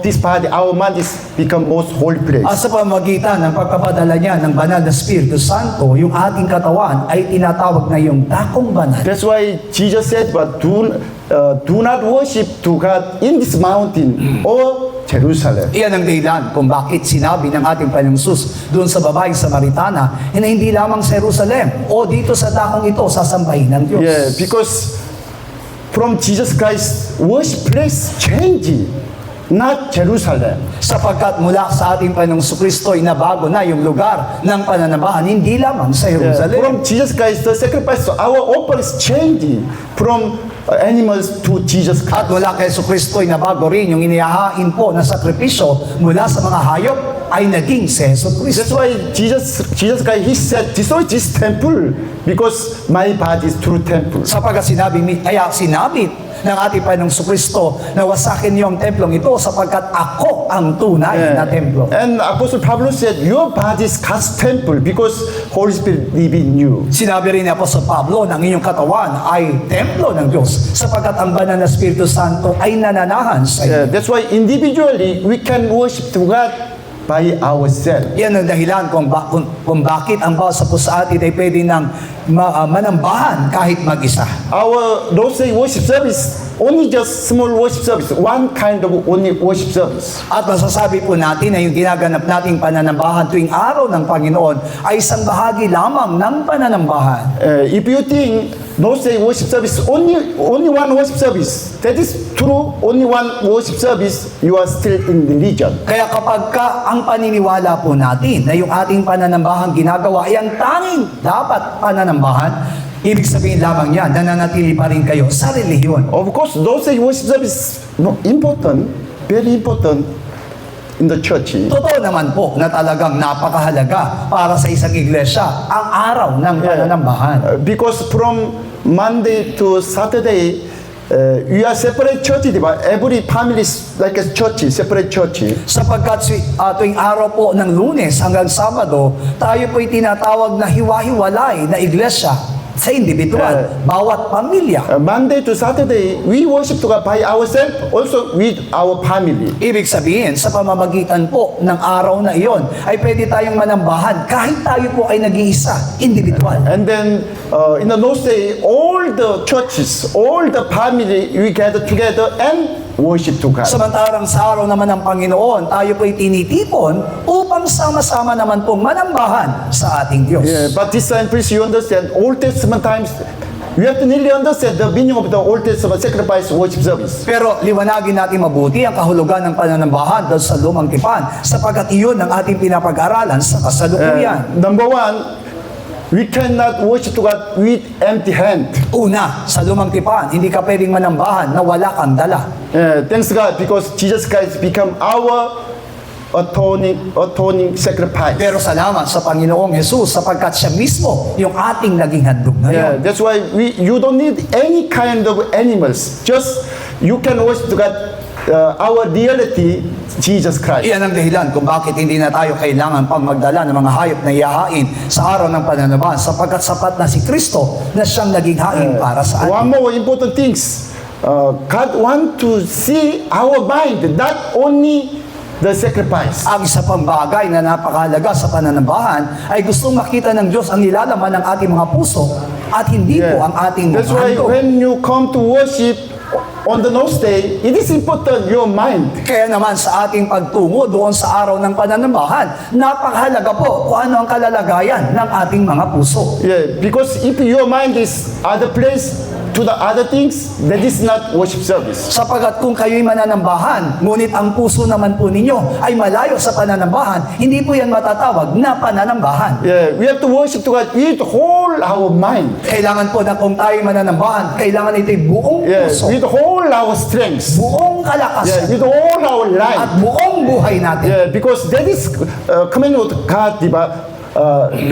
This body, our mind is become most holy place. Sa pamamagitan ng pagpapadala niya ng banal na Espiritu Santo, yung ating katawan ay tinatawag na yung dakong banal. That's why Jesus said, "But do not worship to God in this mountain or Jerusalem." Iyan ang dahilan kung bakit sinabi ng ating Panginoong Hesus doon sa babaeng Samaritana na hindi lamang sa Jerusalem o dito sa dakong ito sasambahin ng Diyos. Yeah, because from Jesus Christ, worship place changed, not Jerusalem. Sapagkat mula sa ating Panginoong Kristo ay nabago na yung lugar ng pananambahan, hindi lamang sa Jerusalem. From Jesus Christ, the sacrifice, our offer is changing from animals to Jesus At Christ. mula kay Kristo ay nabago rin yung inihahain po na sakripisyo mula sa mga hayop ay naging si Jesu Kristo. That's why Jesus Christ, He said, "Destroy this temple because my body is true temple." Sapagkat sinabi ng ating Panginoong Kristo na wasakin niyo ang templong ito sapagkat ako ang tunay na templo. And Apostle Pablo said, "Your body is God's temple because Holy Spirit live in you." Sinabi rin ni Apostol Pablo na ang inyong katawan ay templo ng Diyos sapagkat ang banal na Espiritu Santo ay nananahan sa iyo. That's why individually we can worship to God by ourselves. Yan ang dahilan kung bakit ang bawat sa atin ay pwede nang manambahan kahit mag-isa. Our those day worship service only just small worship service, one kind of only worship service. At masasabi po natin na yung ginaganap nating pananambahan tuwing araw ng Panginoon ay isang bahagi lamang ng pananambahan. If you think those day worship service only one worship service, that is true. Only one worship service, you are still in religion. Kaya kapag ang paniniwala po natin na yung ating pananambahan ginagawa ay ang tanging dapat pananambahan, ibig sabihin lamang yan, nananatili pa rin kayo sa relihiyon. Of course, those day worship service important, very important in the church. Totoo naman po na talagang napakahalaga para sa isang iglesia ang araw ng pananambahan. Because from Monday to Saturday, we are separate church, diba? Every family is like a church, separate church. Sapagkat tuwing araw po ng Lunes hanggang Sabado, tayo po'y tinatawag na hiwa-hiwalay na iglesia sa individual, bawat pamilya. Monday to Saturday, we worship to God by ourselves, also with our family. Ibig sabihin, sa pamamagitan po ng araw na iyon, ay pwede tayong manambahan kahit tayo po ay nag-iisa, individual. And then, in the those days, all the churches, all the family, we gather together and worship to God. Samantarang sa araw naman ng Panginoon, tayo po'y tinitipon upang sama-sama naman pong manambahan sa ating Diyos. Yeah, but this time, please, you understand, Old Testament times, you have to really understand the meaning of the Old Testament sacrifice worship service. Pero liwanagin natin mabuti ang kahulugan ng pananambahan dahil sa lumang tipan sapagkat iyon ang ating pinapag-aralan sa kasalukuyan. Number one, we cannot worship to God with empty hand. Una, sa lumang tipan, hindi ka pwedeng manambahan na wala kang dala. Thanks God because Jesus Christ become our atoning sacrifice. Pero salamat sa Panginoong Jesus sapagkat siya mismo yung ating naging handog ngayon. That's why you don't need any kind of animals. Just you can worship to God our deity, Jesus Christ. Iyan ang dahilan kung bakit hindi na tayo kailangan pang magdala ng mga hayop na ihahain sa araw ng pananambahan sapagkat sapat na si Kristo na siyang naging hain para sa One atin. more important things. God want to see our mind, not only the sacrifice. Ang isa pang bagay na napakahalaga sa pananambahan ay gustong makita ng Diyos ang nilalaman ng ating mga puso at hindi po ang ating That's mga why handog. when you come to worship, on the Lord's Day, it is important your mind. Kaya naman sa ating pagtungo doon sa araw ng pananambahan, napakahalaga po kung ano ang kalalagayan ng ating mga puso. Yeah, because if your mind is other place to the other things, that is not worship service. Sapagat kung kayo'y mananambahan, ngunit ang puso naman po ninyo ay malayo sa pananambahan, hindi po yan matatawag na pananambahan. Yeah, we have to worship to God with whole our mind. Kailangan po na kung tayo'y mananambahan, kailangan ito'y buong Yeah, puso, with whole our strength. buong Yeah, kalakasan, with all our at life. buong buhay natin. Yeah, because that is commandment of God, diba?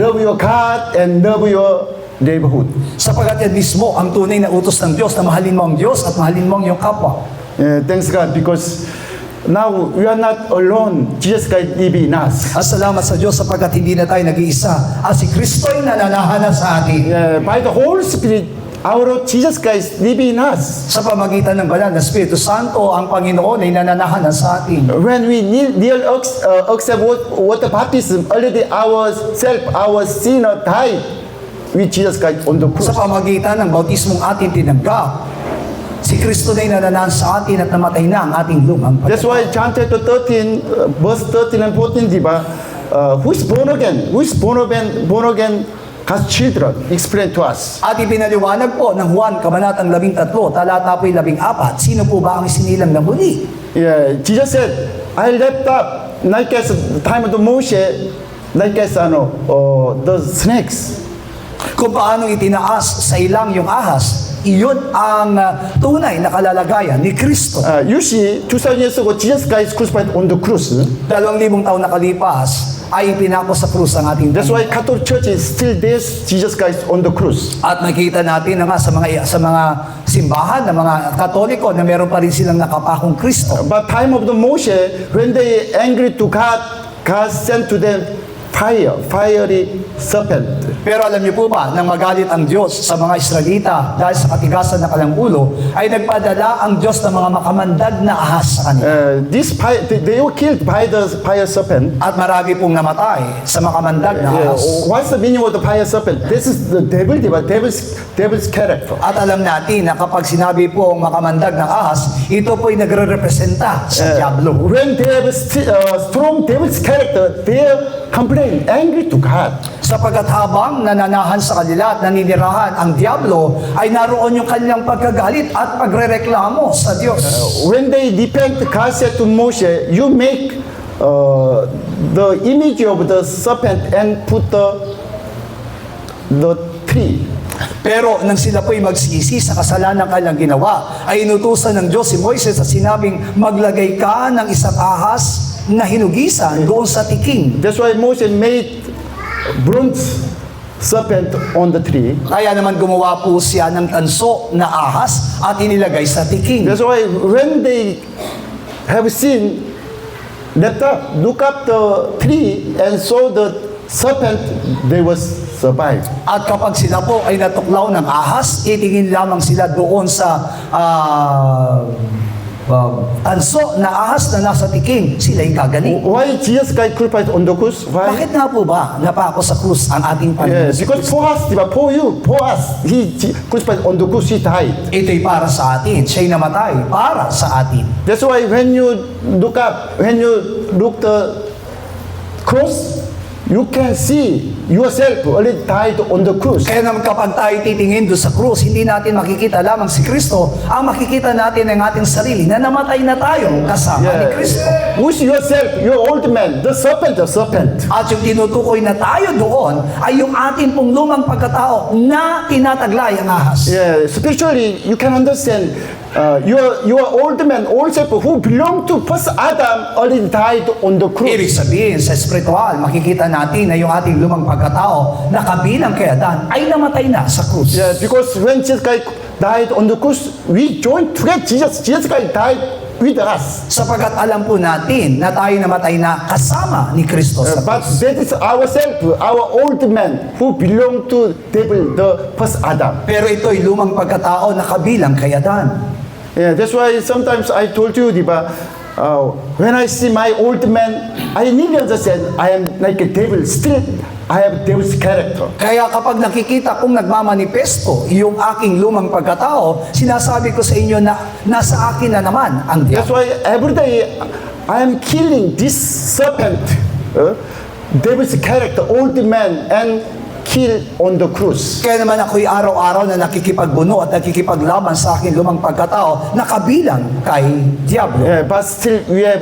Love your God and love your neighborhood. Sapagat yan mismo ang tunay na utos ng Diyos na mahalin mo ang Diyos at mahalin mo ang iyong kapwa. Yeah, thanks God, because now we are not alone. Jesus Christ live in us. At salamat sa Diyos sapagkat hindi na tayo nag-iisa. At si Kristo'y nananahan sa atin. Yeah, by the Holy Spirit, our Lord Jesus Christ live in us. Sa pamagitan ng banal na Espiritu Santo, ang Panginoon ay nananahanan sa atin. When we kneel accept water baptism, already our sinner died with Jesus Christ on the cross. Sa pamagitan ng bautismong ating tinanggap, si Kristo na nananahan sa atin at namatay na ang ating lumang That's why John chapter 13, verse 13 and 14, diba? Who is born again? Who is born again? God's children. Explain to us. At ipinaliwanag po ng Juan, Kabanatang 13, talata po'y 14, sino po ba ang isinilang na muli? Yeah, Jesus said, I left up, like as the time of the Moshe, like as the snakes. Kung paano itinaas sa ilang yung ahas, iyon ang tunay na kalalagayan ni Kristo. You see, 2,000 years ago, Jesus Christ crucified on the cross. 2,000 taon nakalipas, ay ipinako sa krus ang ating That's Panginoon. why Catholic Church is still there, Jesus Christ on the cross. At nakita natin na nga sa mga simbahan ng mga Katoliko na meron pa rin silang nakapakong Kristo. But time of the Moshe, when they angry to God, God sent to them fiery serpent. Pero alam niyo po ba, nang magalit ang Diyos sa mga Israelita dahil sa katigasan na kanilang ulo, ay nagpadala ang Diyos ng mga makamandag na ahas sa kanila. They were killed by the fire serpent. At marami pong namatay sa makamandag na ahas. What's the meaning of the fire serpent? This is the devil's character. At alam natin na kapag sinabi po ang makamandag ng ahas, ito po'y nagre-representa sa Diablo. When they have strong devil's character, they complain, angry to God. Sapagat habang nananahan sa kanila at naninirahan ang Diablo, ay naroon yung kanilang pagkagalit at pagrereklamo sa Diyos. When they repent, God said to Moshe, you make the image of the serpent and put the tree. Pero nang sila po'y magsisi sa kasalanan kanilang ginawa, ay inutusan ng Diyos si Moises at sinabing, maglagay ka ng isang ahas na hinugisan doon sa tiking. That's why Moses made bronze serpent on the tree. Kaya naman gumawa po siya ng tanso na ahas at inilagay sa tiking. That's why when they have seen, look up the tree and saw the serpent, they was survived. At kapag sila po ay natuklaw ng ahas, itingin lamang sila doon sa tanso na ahas na nasa tiking, sila'y gagaling. Why Jesus Christ crucified on the cross? Why? Bakit nga po ba napako sa krus ang ating Panginoon? Yes, because for us, diba, for you, for us, He crucified on the cross, He died. Ito'y para sa atin. Siya'y namatay para sa atin. That's why when you look the cross, you can see yourself already died on the cross. Kaya naman kapag tayo titingin doon sa krus, hindi natin makikita lamang si Kristo, ang makikita natin ang ating sarili na namatay na tayo kasama ni Kristo. Wish yourself, your old man, the serpent. At yung tinutukoy na tayo doon ay yung ating pong lumang pagkatao na tinataglay ang ahas. Yeah, spiritually, you can understand your old man, old self, who belonged to first Adam, already died on the cross. Ibig sabihin, sa spiritual, makikita natin na yung ating lumang pagkatao na kabilang kay Adan ay namatay na sa krus. Yeah, because when Jesus Christ died on the cross, we joined together. Jesus Christ died with us. Sapagat alam po natin na tayo namatay na kasama ni Kristo sa But krus. that is ourselves, our old man, who belonged to devil, the first Adam. Pero ito'y lumang pagkatao na kabilang kay Adan. Yeah, that's why sometimes I told you, diba, when I see my old man, I need to understand I am like a devil, still I have devil's character. Kaya kapag nakikita kong nagmamanifesto yung aking lumang pagkatao, sinasabi ko sa inyo na nasa akin na naman ang That's diablo. why every day I am killing this serpent, devil's character, old man, and kill on the cross. Kaya naman ako'y araw-araw na nakikipagbuno at nakikipaglaban sa aking lumang pagkatao na kabilang kay diablo. Yeah, but still we have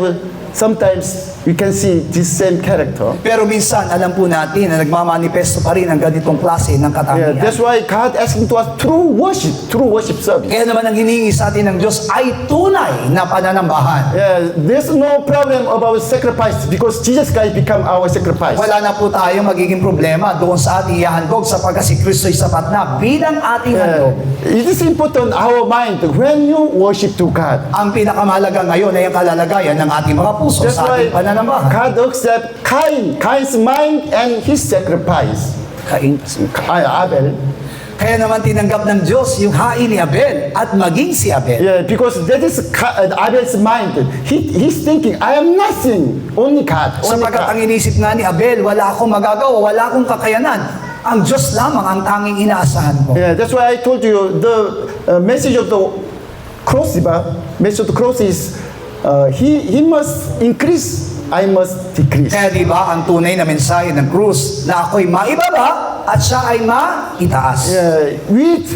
sometimes we can see this same character. Pero minsan, alam po natin na nagmamanifesto pa rin ang ganitong klase ng Yeah, katangian. that's why God asking to us true worship service. Kaya naman ang hinihingi sa atin ng Diyos ay tunay na pananambahan. Yeah, there's no problem about sacrifice because Jesus Christ become our sacrifice. Wala na po tayo magiging problema doon sa ating ihahandog sapagkat si Kristo'y sapat na bilang ating handog. It is important our mind when you worship to God. Ang pinakamahalaga ngayon ay ang kalalagayan ng ating mga puso That's sa why ating pananambahan. God accept Cain's mind and his sacrifice. Kain. Abel. Kaya naman tinanggap ng Diyos yung hain ni Abel at maging si Abel. Yeah, because that is Abel's mind. He's thinking, I am nothing, only God. Only Sapagkat ang God. inisip nga ni Abel, wala akong magagawa, wala akong kakayanan. Ang Diyos lamang ang tanging inaasahan ko. Yeah, that's why I told you the message of the cross, message of the cross is he must increase, I must decrease. Kaya di ba ang tunay na mensahe ng krus na ako'y maibaba at siya ay maitaas. Yeah, with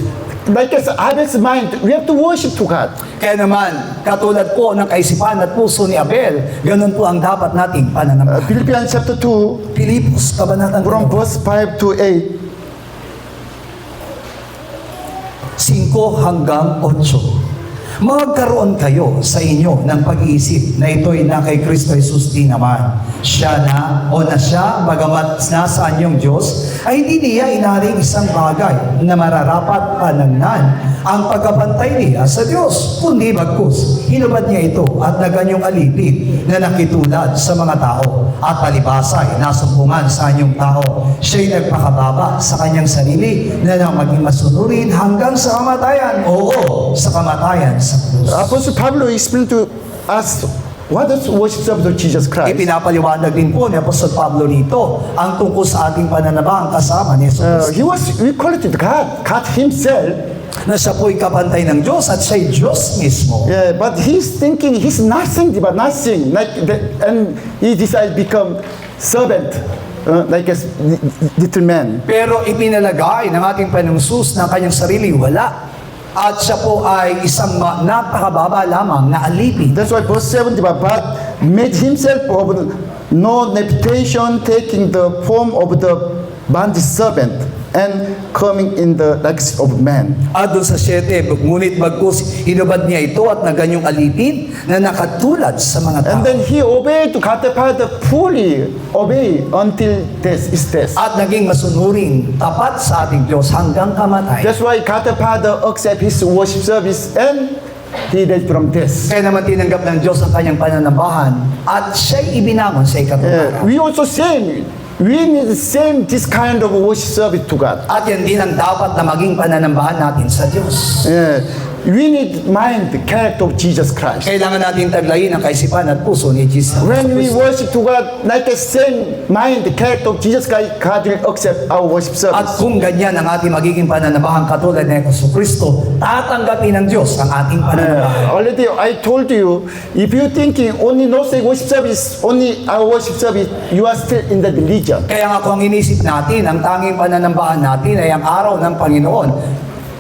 like as Abel's mind, we have to worship to God. Kaya naman, katulad po ng kaisipan at puso ni Abel, ganun po ang dapat nating pananambahan. Philippians chapter 2, Pilipos, kabanatang from verse 5 to 8. 5 hanggang 8. Magkaroon kayo sa inyo ng pag-iisip na ito'y na kay Kristo Jesus din naman. Siya na o na siya, bagamat nasa anyong Diyos, ay hindi niya inaring isang bagay na mararapat panagnan ang pagkabantay niya sa Diyos. Kundi bagkus, hinubad niya ito at naganyong alipin na nakitulad sa mga tao at palibasay nasumpungan sa anyong tao. Siya'y nagpakababa sa kanyang sarili na nang maging masunurin hanggang sa kamatayan. Oo, sa kamatayan sa krus. Apostle Pablo explained to us what is worship service of Jesus Christ. Ipinapaliwanag din po ni Apostol Pablo nito ang tungkol sa ating pananabang kasama ni Jesus He was equal to God, God himself. na siya po'y kapantay ng Diyos at siya'y Diyos mismo. Yeah, but he's thinking he's nothing, but nothing. And he decided to become servant, like a little man. Pero ipinalagay ng ating Panginoon ng kanyang sarili, wala. At siya po ay isang napakababa lamang na alipin. That's why verse 7, but made himself of no reputation, taking the form of the bondage servant and coming in the likeness of man. At doon sa 7, ngunit bagkus, hinubad niya ito at naganyong alipin na nakatulad sa mga tao. And then he obeyed to God the Father, fully obey until death is death. At naging masunuring tapat sa ating Diyos hanggang kamatay. That's why God the Father accept his worship service and he died from death. Kaya naman tinanggap ng Diyos ang kanyang pananambahan at siya'y ibinangon sa ikatulad. We also same. We need the same this kind of worship service to God. At yan din ang dapat na maging pananambahan natin sa Diyos. We need mind the character of Jesus Christ. Kailangan natin taglayin ang kaisipan at puso ni Jesus. When we worship to God like the same mind the character of Jesus Christ, God will accept our worship At service. kung ganyan ang ating magiging pananambahan katulad ni Kristo, tatanggapin ng Diyos ang ating pananambahan. Already I told you, if you thinking only no say worship service, only our worship service, you are still in the religion. Kaya nga kung inisip natin, ang tanging pananambahan natin ay ang araw ng Panginoon.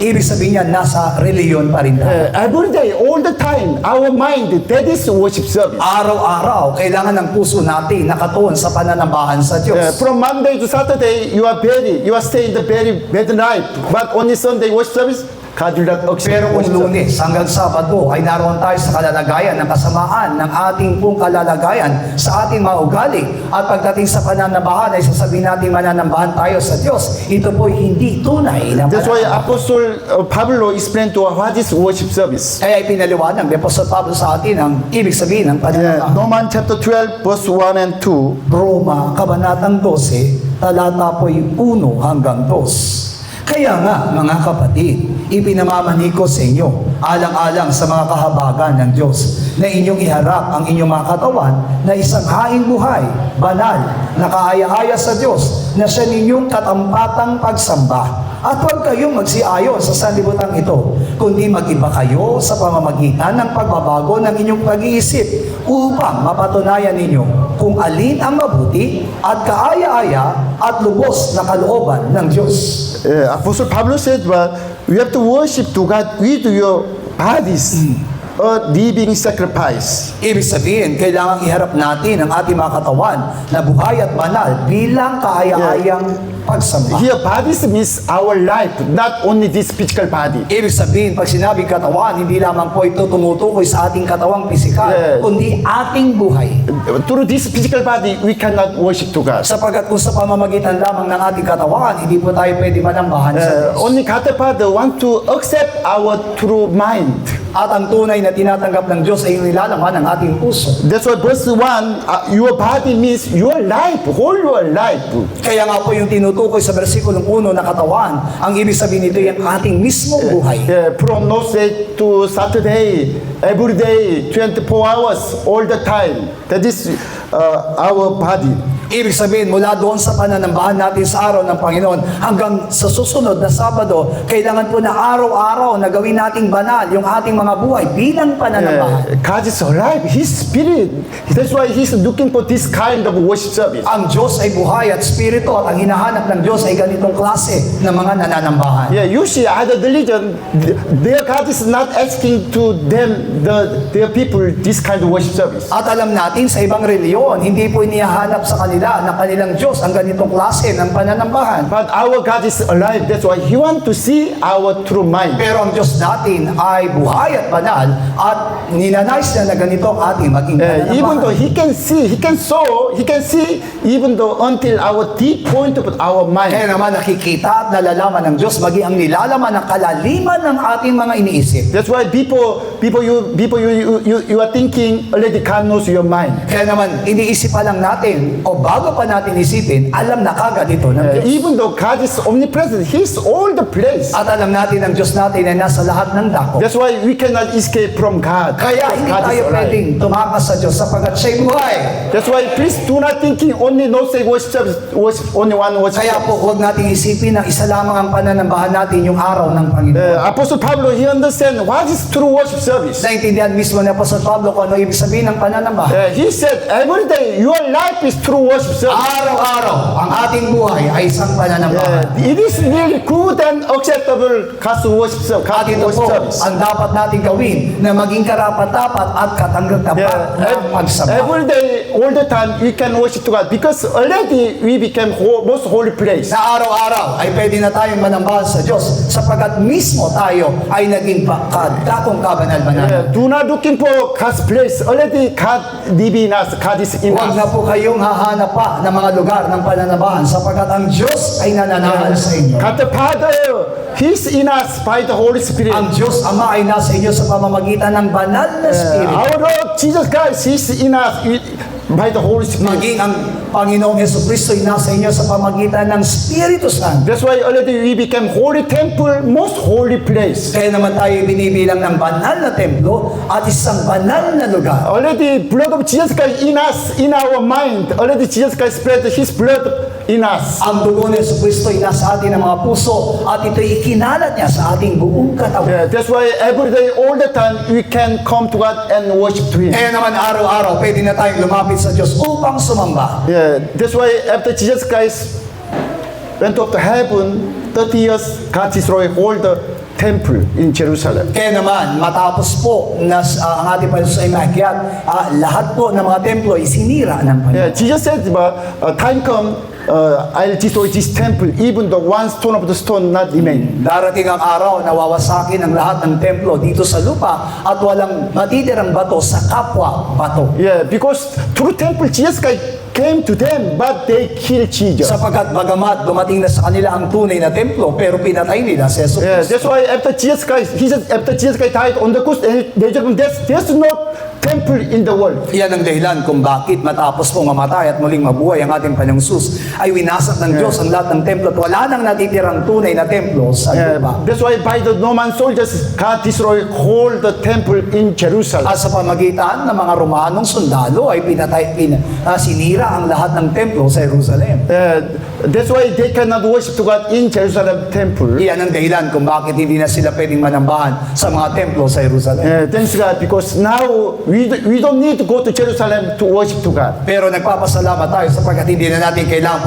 Ibig sabihin niya, nasa reliyon pa rin tayo. Every day, all the time, our mind, that is worship service. Araw-araw, kailangan ng puso natin nakatuon sa pananambahan sa Diyos. From Monday to Saturday, you are staying in the very bad life. But only Sunday worship service, God will not accept Pero kung worship service. Lunes hanggang Sabado ay naroon tayo sa kalalagayan ng kasamaan ng ating pong kalalagayan sa ating mga ugali. At pagdating sa pananambahan ay sasabihin natin mananambahan tayo sa Diyos. Ito po'y hindi tunay na That's why pananambahan. Apostle Pablo explained to us what is worship service. Kaya ipinaliwanag ni Apostol Pablo sa atin ang ibig sabihin ng pananambahan. Romans chapter 12, verse 1 and 2. Roma, Kabanatang 12, talata po'y 1 hanggang 2. Kaya nga, mga kapatid, ipinamamani ko sa inyo, alang-alang sa mga kahabagan ng Diyos, na inyong iharap ang inyong mga katawan na isang haing buhay, banal, nakaaya-aya sa Diyos, na siya ninyong katampatang pagsamba. At huwag kayong magsiayon sa sanlibutan ito, kundi mag-iba kayo sa pamamagitan ng pagbabago ng inyong pag-iisip upang mapatunayan ninyo kung alin ang mabuti at kaaya-aya at lubos na kalooban ng Diyos. Apostle Pablo said, well, we have to worship to God with your bodies, a living sacrifice. Ibig sabihin, kailangang iharap natin ang ating mga katawan na buhay at banal bilang kaaya-ayang pagsamba. Here, bodies means our life, not only this physical body. Ibig sabihin, pag sinabing katawan, hindi lamang po ito tumutukoy sa ating katawang pisikal, Yeah. kundi ating buhay. Through this physical body, we cannot worship to God. Sapagkat kung sa pamamagitan lamang ng ating katawan, hindi po tayo pwede manambahan sa Diyos. Only God the Father want to accept our true mind. At ang tunay na tinatanggap ng Diyos ay yung nilalaman ng ating puso. That's why verse 1, your body means your life, whole your life. Kaya nga po yung tinutukoy sa versikulong 1 na katawan, ang ibig sabihin nito yung ating mismong buhay. From Thursday to Saturday, every day, 24 hours, all the time. That is our body. Ibig sabihin, mula doon sa pananambahan natin sa araw ng Panginoon hanggang sa susunod na Sabado, kailangan po na araw-araw na gawin nating banal yung ating mga buhay bilang pananambahan. God is alive, His Spirit. That's why He's looking for this kind of worship service. Ang Diyos ay buhay at spirito at ang hinahanap ng Diyos ay ganitong klase ng mga nananambahan. Yeah, you see, other religion, their God is not asking to them, their people, this kind of worship service. At alam natin sa ibang reliyon, hindi po inihahanap sa kanila na kanilang Diyos ang ganitong klase ng pananambahan. But our God is alive. That's why He wants to see our true mind. Pero ang Diyos natin ay buhay at banal at ninanais na ganito ang ating maging Even though pananambahan. He can see, He can show, He can see, even though until our deep point of our mind. Kaya naman nakikita at nalalaman ng Diyos maging ang nilalaman ng kalaliman ng ating mga iniisip. That's why you are thinking already God knows your mind. Kaya naman, iniisip pa lang natin o bago pa natin isipin, alam na kagad ito ng Diyos. Even though God is omnipresent, He's all the place. At alam natin ang Diyos natin ay nasa lahat ng dako. That's why we cannot escape from God. Kaya Because hindi God is tayo alive. pwedeng tumakas sa Diyos sapagkat siya'y buhay. That's why please do not thinking only no say worship service, only one worship Kaya service. po, huwag nating isipin na isa lamang ang pananambahan natin yung araw ng Panginoon. Apostle Pablo, he understand what is true worship service. Naintindihan mismo ni Apostol Pablo kung ano ibig sabihin ng pananambahan. He said, every day, your life is true worship service. Araw-araw, ang ating buhay ay isang pananambahan. It is really good and acceptable God's worship service. At God's ito worship po, service. ang dapat nating gawin na maging karapat-dapat at katanggap-dapat na pagsamba. Every day, all the time, we can worship to God because already we became most holy place. Na araw-araw ay pwede na tayong manambahan sa Diyos sapagkat mismo tayo ay naging dakong kabanal-banal. Do not looking for God's place. Already God live in us. God is in Huwag na us. po kayong hahanap pa ng mga lugar ng pananambahan sapagkat ang Diyos ay nananahan sa inyo. God the Father, He's in us by the Holy Spirit. Ang Diyos Ama ay nasa inyo sa pamamagitan ng banal na Espiritu. Our Lord Jesus Christ, He's in us by the Holy Spirit. Maging ang Panginoong Jesucristo ay nasa inyo sa pamagitan ng Espiritu Santo. That's why already we became holy temple, most holy place. Kaya naman tayo binibilang ng banal na templo at isang banal na lugar. Already blood of Jesus Christ in us, in our mind. Already Jesus Christ spread His blood in us. Ang dugo ni Jesucristo ay nasa ating ng mga puso at ito'y ikinalat niya sa ating buong katawan. That's why every day, all the time, we can come to God and worship to Him. Kaya naman araw-araw pwede na tayong lumapit sa Diyos upang sumamba. That's why after Jesus Christ went up to heaven, 30 years, God destroyed all the temple in Jerusalem. Kaya naman, matapos po na ang ating Panginoon ay makiat, lahat po ng mga templo ay sinira ng Panginoon. Jesus said, time come, I'll destroy this temple, even the one stone of the stone not remain. Darating ang araw na wawasakin ang lahat ng templo dito sa lupa at walang matitirang bato sa kapwa bato. Because through temple, Jesus Christ came to them, but they killed Jesus. Sapagkat bagamat dumating na sa kanila ang tunay na templo, pero pinatay nila si Jesus Yeah, Cristo. that's why after Jesus Christ, he said, after Jesus Christ died on the cross, and there's no temple in the world. Iyan ang dahilan kung bakit matapos pong mamatay at muling mabuhay ang ating Panginoong Sus, ay winasak ng Diyos ang lahat ng templo at wala nang natitirang tunay na templo sa lupa. That's why by the Roman soldiers, God destroyed whole the temple in Jerusalem. At sa pamagitan ng mga Romanong sundalo ay sinira ang lahat ng templo sa Jerusalem. That's why they cannot worship to God in Jerusalem temple. Iyan ang dahilan kung bakit hindi na sila pwedeng manambahan sa mga templo sa Jerusalem. Thanks God, because now we don't need to go to Jerusalem to worship to God. Pero nagpapasalamat tayo sapagkat hindi na natin kailangan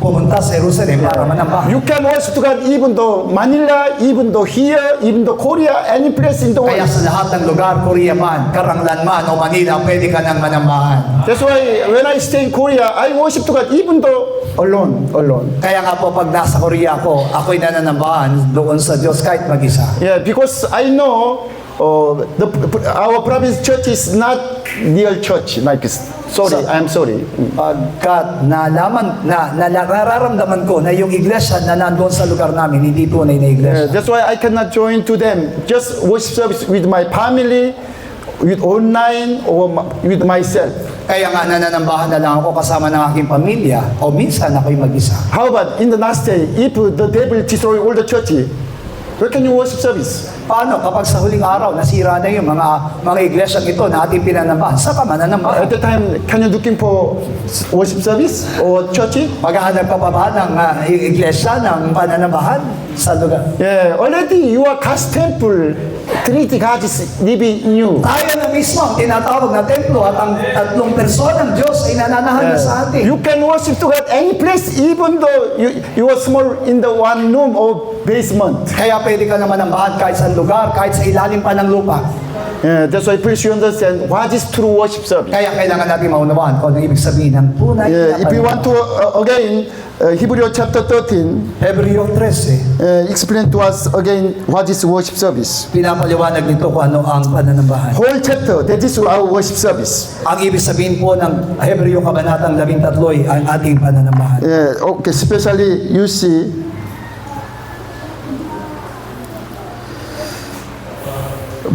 pumunta sa Jerusalem para manambahan. You can worship to God even though Manila, even though here, even though Korea, any place in the world. Kaya sa lahat ng lugar, Korea man, Karanglan man, o Manila, pwede ka nang manambahan. That's why when I stay in Korea, I worship to God even though alone. Kaya nga po pag nasa Korea ako, ako'y nananambahan doon sa Diyos kahit mag-isa. Yeah, because I know our province church is not real church like this. Sorry, I'm sorry. Pagkat nararamdaman ko na yung iglesia na nandoon sa lugar namin, hindi tunay na iglesia. That's why I cannot join to them. Just worship service with my family, with online, or with myself. Kaya nga nananambahan na lang ako kasama ng aking pamilya o minsan ako'y mag-isa. How about in the last day, if the devil destroy all the church, where can you worship service? Paano kapag sa huling araw nasira na yung mga iglesyang ito na ating pinanambahan? Saan ka mananambahan? At the time, can you looking for worship service or church? Maghahanap ka pa ba ng iglesia ng pananambahan sa lugar? Yeah, already you are God's temple. Trinity God is living in you. Tayo na mismo ang tinatawag na templo at ang tatlong personang Diyos ay nananahan na sa atin. You can worship to God any place, even though you are small in the one room or basement. Kaya pwede ka naman nambahan kahit sa lugar, kahit sa ilalim pa ng lupa. Yeah, that's why please you understand what is true worship service. Kaya kailangan natin maunawaan kung ano ibig sabihin ng tunay na If you want to again, Hebrew chapter 13 Hebreo 13, explain to us again what is worship service. pinapaliwanag nito kung ano ang pananambahan. Whole chapter, that is our worship service. Ang ibig sabihin po ng Hebreo Kabanatang 13 ay ang ating pananambahan. Okay, especially you see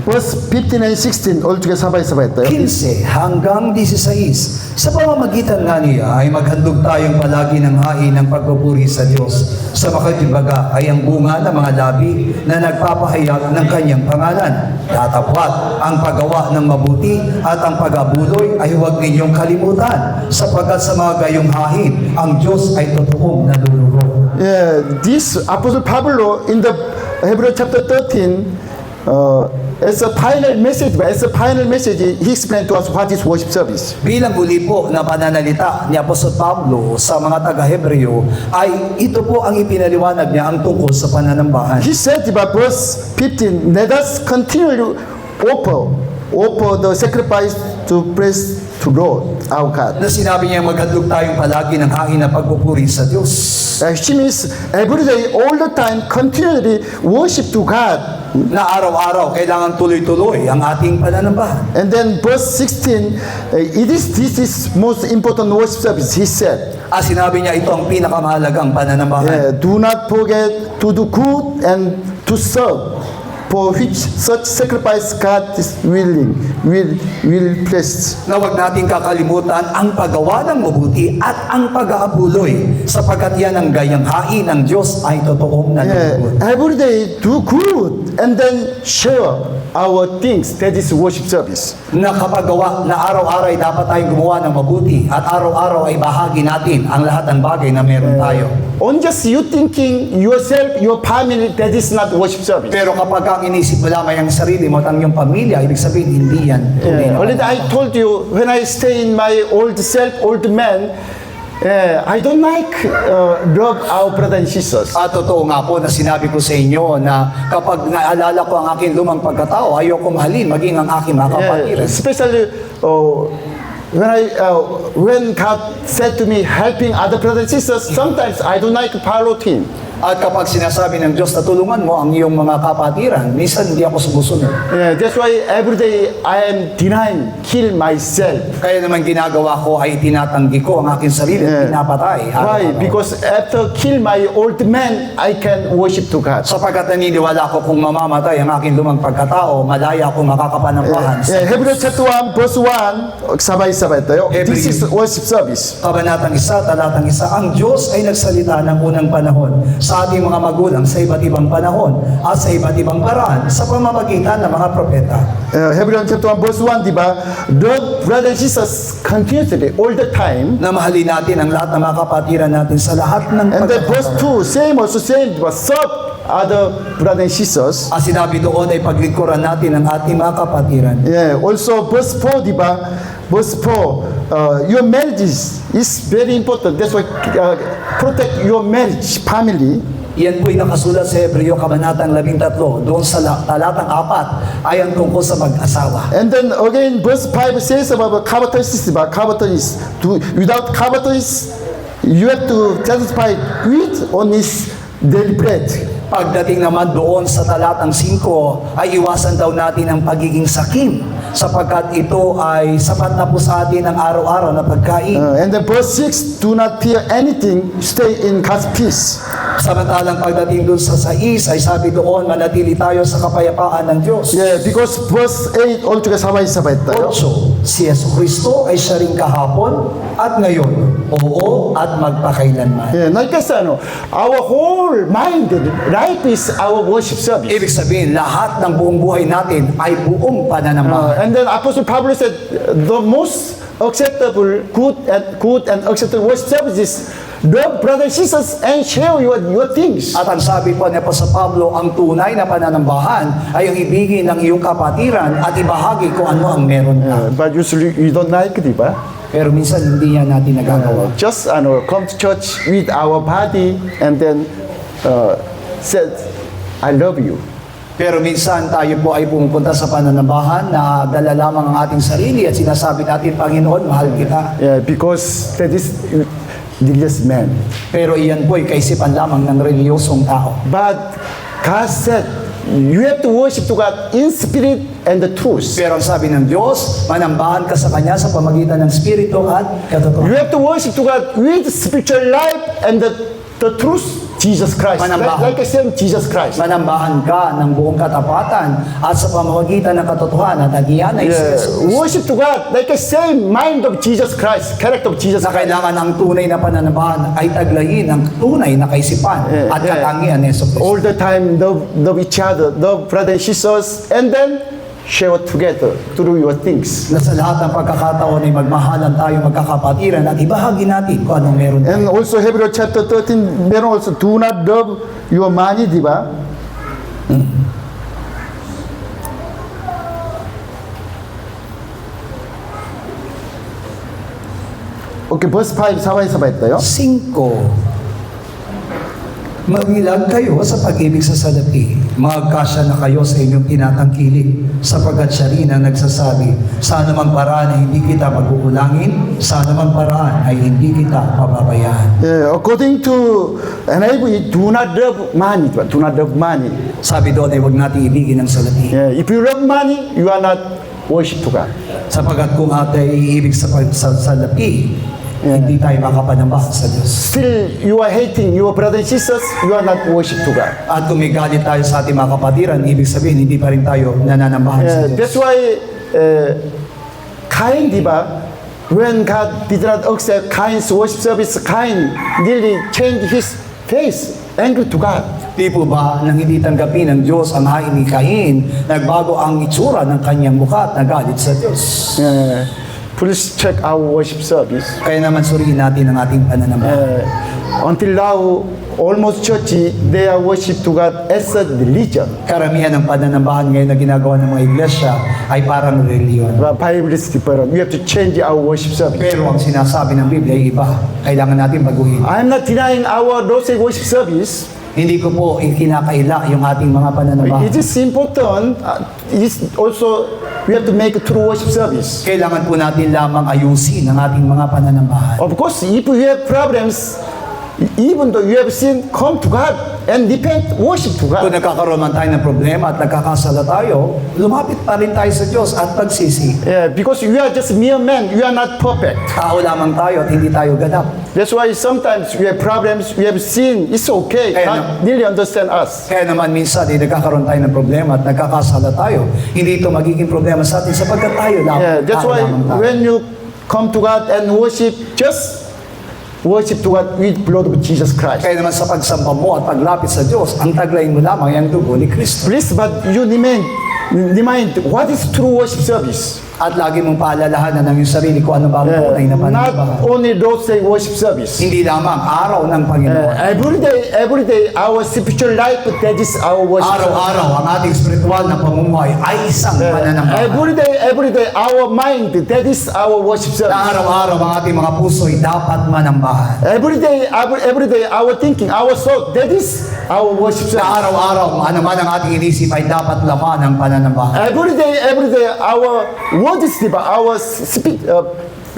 verse 15 and 16 altogether sabay-sabay tayo. 15 hanggang 16. Sa pamamagitan nga niya ay maghandog tayong palagi ng hain ng pagpupuri sa Diyos. Sa makatibaga ay ang bunga ng mga labi na nagpapahayag ng kanyang pangalan. Datapwat ang paggawa ng mabuti at ang pag-abuloy ay huwag ninyong kalimutan, sapagkat sa mga gayong hain ang Diyos ay totoong naluluro. This Apostle Pablo in the Hebrew chapter 13 as a final message, he explained to us what is worship service. Bilang huli po na pananalita ni Apostol Pablo sa mga taga-Hebreo ay ito po ang ipinaliwanag niya ang tungkol sa pananambahan. He said about verse 15, let us continue to offer the sacrifice to praise to Lord our God. Na sinabi niya maghandog tayong palagi ng hain na pagpupuri sa Diyos. She means every day, all the time, continually worship to God. Na araw-araw kailangan tuloy-tuloy ang ating pananambahan. And then verse 16, this is most important worship service, he said. Sinabi niya ito ang pinakamahalagang pananambahan. Do not forget to do good and to serve, for which such sacrifice God is will please. Na huwag nating kakalimutan ang paggawa ng mabuti at ang pag-aabuloy, sapagkat yan ang gayang hain ng Diyos ay totoong nalulugod. Every day do good and then share our things. That is worship service. Na kapagawa na araw-araw ay dapat tayong gumawa ng mabuti at araw-araw ay bahagi natin ang lahat ng bagay na meron tayo. On just you thinking yourself, your family, that is not worship service. Pero kapag ang inisip mo lamang ang sarili mo at ang iyong pamilya, ibig sabihin hindi yan. Already I told you, when I stay in my old self, old man, I don't like love our brother and sisters. Totoo nga po na sinabi ko sa inyo na kapag naalala ko ang aking lumang pagkatao, ayoko mahalin maging ang aking mga kapatid. Especially when God said to me helping other brothers and sisters, sometimes I don't like follow him. At kapag sinasabi ng Diyos na tulungan mo ang iyong mga kapatiran, minsan hindi ako sumusunod. Yeah, that's why every day I am denying, kill myself. Kaya naman ginagawa ko ay tinatanggi ko ang aking sarili at pinapatay. Why? Araw-araw. Because after kill my old man, I can worship to God. Sapagkat naniniwala ko kung mamamatay ang aking lumang pagkatao, malaya akong makakapanambahan sa Hebrew chapter 1, verse 1, sabay-sabay tayo. This is worship service. Kabanatang 1, talatang 1, ang Diyos ay nagsalita ng unang panahon sa ating mga magulang sa iba't ibang panahon at sa iba't ibang paraan sa pamamagitan ng mga propeta. Hebrew chapter 1, verse 1, di ba? The brother Jesus continuously, all the time. Na mahalin natin ang lahat ng mga kapatiran natin sa lahat ng And then verse pagkakataon. 2, same, di ba? Serve other brother and sisters. Ang sinabi doon ay paglingkuran natin ang ating mga kapatiran. Yeah, also verse 4, di ba? Verse 4, your marriage is very important. That's why protect your marriage, family. Yan po'y nakasulat sa Hebreo Kabanatang 13, doon sa talatang 4 ay ang tungkol sa mag-asawa. And then again, verse 5 says about covetous, without covetous, you have to satisfy with on his daily bread. Pagdating naman doon sa talatang 5 ay iwasan daw natin ang pagiging sakim sapagkat ito ay sapat na po sa atin ang araw-araw na pagkain. And then verse 6, do not fear anything, stay in God's peace. Samantalang pagdating doon sa 6 ay sabi doon manatili tayo sa kapayapaan ng Diyos. Yeah, because verse 8, all together sabay-sabay tayo. 8, si Jesucristo ay siya rin kahapon at ngayon, oo at magpakailanman. Yeah, like I said, our whole mind, life is our worship service. Ibig sabihin, lahat ng buong buhay natin ay buong pananambahan. And then Apostle Pablo said, the most acceptable, good and acceptable worship service is love brother Jesus and share your things. At ang sabi po ni Apostol Pablo, ang tunay na pananambahan ay ang ibigin ng iyong kapatiran at ibahagi kung ano ang meron ka. But usually you don't like it, di ba? Pero minsan hindi yan natin nagagawa. Just come to church with our body and then said, I love you. Pero minsan tayo po ay pumupunta sa pananambahan na dala lamang ang ating sarili at sinasabi natin, Panginoon, mahal kita. Yeah, because that is religious man. Pero iyan po ay kaisipan lamang ng reliyosong tao. But God said, you have to worship to God in spirit and the truth. Pero ang sabi ng Diyos, manambahan ka sa Kanya sa pamagitan ng Espiritu at You katotohanan. have to worship to God with spiritual life and the truth, Jesus Christ. Manambahan. Like I said, Jesus Christ. Manambahan ka ng buong katapatan at sa pamamagitan ng katotohanan at iyan ay si Yeah. Jesus. Worship to God, like I say, mind of Jesus Christ, character of Jesus Na Christ. kailangan ang tunay na pananambahan ay taglayin ang tunay na kaisipan at katangian ni Yesu Cristo. All the time, love each other, love brother and sisters, and then share together through your things. Na sa lahat ng pagkakataon ay magmahalan tayo magkakapatiran at ibahagi natin kung anong meron tayo. And also Hebrew chapter 13, meron also, do not love your money, di ba? Okay, verse 5, sabay-sabay tayo. 5. Mawilag kayo sa pag-ibig sa salapi. Magkasya na kayo sa inyong tinatangkilik, sapagkat siya rin ang nagsasabi, sa anumang paraan ay hindi kita pagkukulangin, sa anumang paraan ay hindi kita pababayaan. Yeah, according to NIV, do not love money, do not love money. Sabi doon ay huwag natin ibigin ang salapi. Yeah, if you love money, you are not worship to God. Sapagkat kung atin ay iibig sa salapi, hindi tayo makapanambahan sa Diyos. Still, you are hating your brother and sisters, you are not worship to God. At kung may galit tayo sa ating mga kapatiran, ibig sabihin, hindi pa rin tayo nananambahan sa Diyos. That's why Cain, di ba? When God did not accept Cain's worship service, Cain nearly changed his face, angry to God. Di po ba, nang hindi tanggapin ng Diyos ang hain ni Cain, nagbago ang itsura ng kanyang mukha at nagalit sa Diyos. Please check our worship service. Kaya naman suriin natin ang ating pananambahan. Until now, almost church, they are worship to God as a religion. Karamihan ng pananambahan ngayon na ginagawa ng mga iglesia ay parang reliyon. Bible is different. We have to change our worship service. Pero ang sinasabi ng Biblia ay iba. Kailangan natin baguhin. I'm not denying our Lord's worship service. Hindi ko po ikinakaila yung ating mga pananambahan. It is important. It is also, we have to make a true worship service. Kailangan po natin lamang ayusin ang ating mga pananambahan. Of course, if we have problems, even though you have sinned, come to God and repent, worship to Kung God. nagkakaroon man tayo ng problema at nagkakasala tayo, lumapit pa rin tayo sa Diyos at pagsisi. Yeah, because you are just mere men, you are not perfect. Tao lamang tayo at hindi tayo ganap. That's why sometimes we have problems, we have sin. It's okay. Kaya God really understand us. Kaya naman minsan, nagkakaroon tayo ng problema at nagkakasala tayo. Hindi ito magiging problema sa atin sapagkat tayo lamang. Yeah, that's tao why lamang tayo. when you come to God and worship, just worship to God with blood of Jesus Christ. Kaya naman sa pagsamba mo at paglapit sa Diyos, ang taglayin mo lamang ang dugo ni Kristo. Please, but you remind what is true worship service. At lagi mong paalalahanan ng iyong sarili kung ano ba ang tunay na Not pananampalataya. only those say worship service. Hindi lamang araw ng Panginoon. Every day, our spiritual life, that is our worship. Araw-araw, ang ating spiritual na pamumuhay ay isang pananampalataya. Every day, our mind, that is our worship service. Na araw-araw, ang ating mga puso'y dapat manambahan. Every day, our thinking, our thought, that is our worship Na service. araw-araw, ano man ang ating inisip ay dapat laman ng pananambahan. Every day, our words, our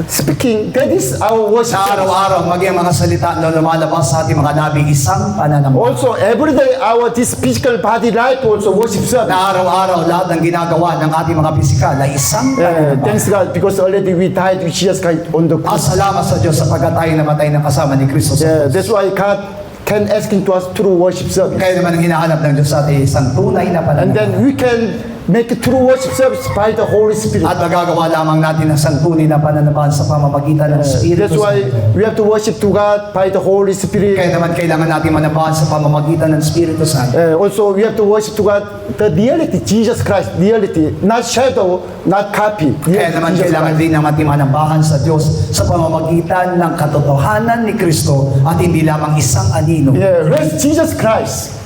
speaking, that is our worship Na service. araw-araw, maging mga salita na lumalabas sa ating mga nabi, isang pananambahan. Also, every day, this physical body life also worship service. Na araw-araw, lahat ng ginagawa ng ating mga pisikal ay isang pananambahan. Thanks God, because already we died with Jesus Christ on the cross. Salamat sa Diyos sapagkat tayo namatay ng kasama ni Kristo sa krus. That's why God can asking to us through worship service. Kaya naman ang hinahanap ng Diyos sa atin ay isang tunay na And pananambahan. then we can make a true worship service by the Holy Spirit. At magagawa lamang natin ang isang tunay na pananambahan sa pamamagitan ng Espiritu That's why Santo. we have to worship to God by the Holy Spirit. Kaya naman kailangan natin manambahan sa pamamagitan ng Espiritu Santo. Also, we have to worship to God the reality, Jesus Christ, reality, not shadow, not copy. Kaya naman Jesus kailangan Christ. din natin manambahan sa Diyos sa pamamagitan ng katotohanan ni Kristo at hindi lamang isang anino. Yeah, where's Jesus Christ?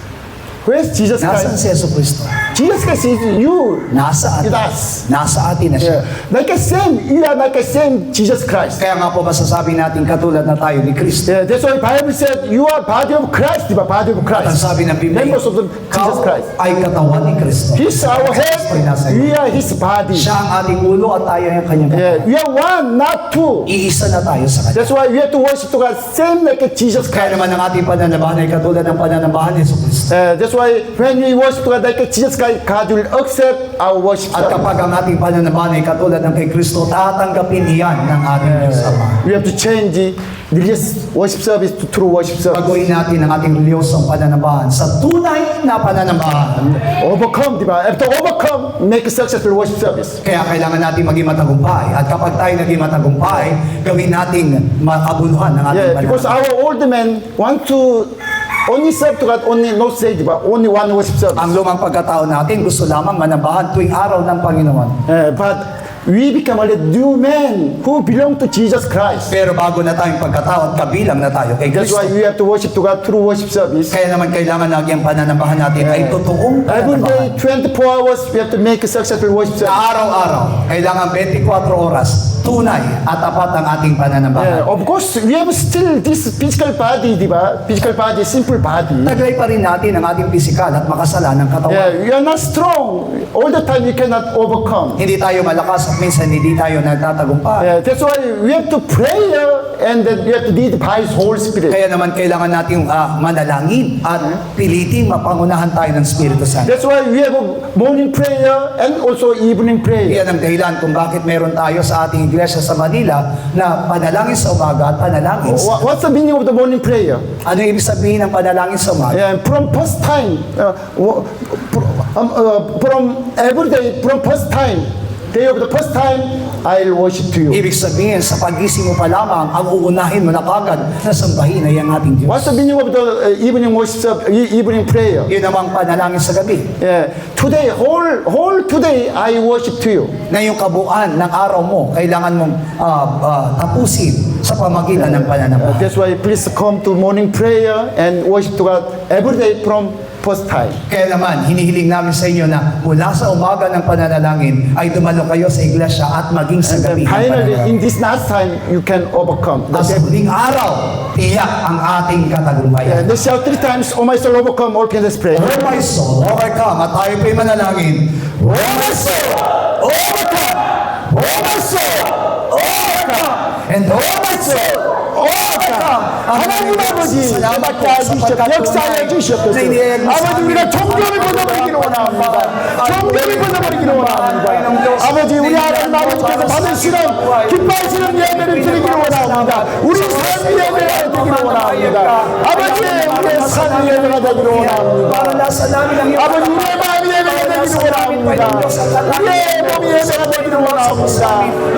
Where's Jesus Nasaan Christ? si Yesu Kristo? Jesus Christ is you. Nasa atin. It is. Nasa atin na siya. Yeah. Like a same, you are like a same Jesus Christ. Kaya nga po masasabi natin katulad na tayo ni Kristo. Yeah, that's why Bible said you are body of Christ, diba? Body of At ang Christ. sabi ng Biblia, Members of the Jesus "Ikaw Christ. ay katawan ni Kristo. He's our head, we are His body. Siya ang ating ulo at tayo ang kanyang Yeah, katawan. we are one, not two. Iisa na tayo sa kanya. That's why we have to worship to God same like a Jesus Kaya Christ. naman ang ating pananambahan ay katulad ng pananambahan ni Yesu Kristo. That's why when we worship to God like a Jesus Christ, God will accept our worship. At kapag ang ating pananambahan ay katulad ng kay Kristo, tatanggapin iyan ng ating Diyos Ama. We have to change the religious worship service to true worship service. Pagawin natin ang ating reliyosong pananambahan sa tunay na pananambahan. Overcome, diba? Have to overcome, make a successful worship service. Kaya kailangan natin maging matagumpay. At kapag tayo naging matagumpay, gawin nating makabuluhan ng ating Yeah, because pananambahan. our old men want to only serve to God, only no say, diba? Only one worship service. Ang lumang pagkatao natin gusto lamang manambahan tuwing araw ng Panginoon. But we become a new men who belong to Jesus Christ. Pero bago na tayong pagkatao at kabilang na tayo kay That's Kristo. why we have to worship to God through worship service. Kaya naman kailangan lagi ang pananambahan natin ay totoong Every pananambahan. day, 24 hours, we have to make a successful worship Sa service. araw-araw, kailangan 24 oras, tunay at tapat ang ating pananambahan. Of course, we have still this physical body, diba? Physical body, simple body. Taglay pa rin natin ang ating pisikal at makasalan ng katawan. Yeah, we are not strong. All the time, we cannot overcome. Hindi tayo malakas at minsan hindi tayo nagtatagumpay. Yeah, that's why we have to pray and then we have to lead by His Holy Spirit. Kaya naman kailangan nating manalangin at piliting mapangunahan tayo ng Espiritu Santo. That's why we have a morning prayer and also evening prayer. Yan ang dahilan kung bakit meron tayo sa ating iglesia sa Manila na panalangin sa umaga at panalangin sa... What's the meaning of the morning prayer? Ano ibig sabihin ng panalangin sa umaga? Yeah, from first time, from every day, from first time, day of the first time, I'll worship to you. Ibig sabihin, sa pagising mo pa lamang, ang uunahin mo na kagad na sambahin ay ang ating Diyos. What's the meaning of the evening worship, evening prayer? Yun namang panalangin sa gabi. Yeah, today, whole today, I worship to you. Na yung kabuuan ng araw mo, kailangan mong tapusin sa pamagitan ng pananambahan. That's why please come to morning prayer and worship to God every day from first time. Kaya naman, hinihiling namin sa inyo na mula sa umaga ng pananalangin ay dumalo kayo sa iglesia at maging sa gabi ng Finally, pananalangin. in this last time, you can overcome. At sa huling araw, tiyak ang ating katagumpayan. Let's shout 3 times, oh my soul, overcome, all can let's pray. Oh my soul, overcome. At tayo po'y manalangin. Oh my soul, overcome. Oh my soul, overcome. And all my soul, 하나님 아버지 salamat po 맡게 하시옵소서 sapagkat 역사해 tunay 주시옵소서 na iniigay mo sa 아버지 amin 우리가 ang 종교를 벗어버리기를 원합니다 종교를 벗어버리기를 원합니다 아버지 우리 하나님 아버지께서 받으시는 기뻐하시는 예배를 드리기를 원합니다 우리 삶의 예배가 되기를 원합니다 아버지 우리의 삶의 예배가 되기를 원합니다 para nasa namin ang iyong 아버지 우리의 마음의 예배가 되기를 원합니다 우리의 몸의 예배가 되기를 원합니다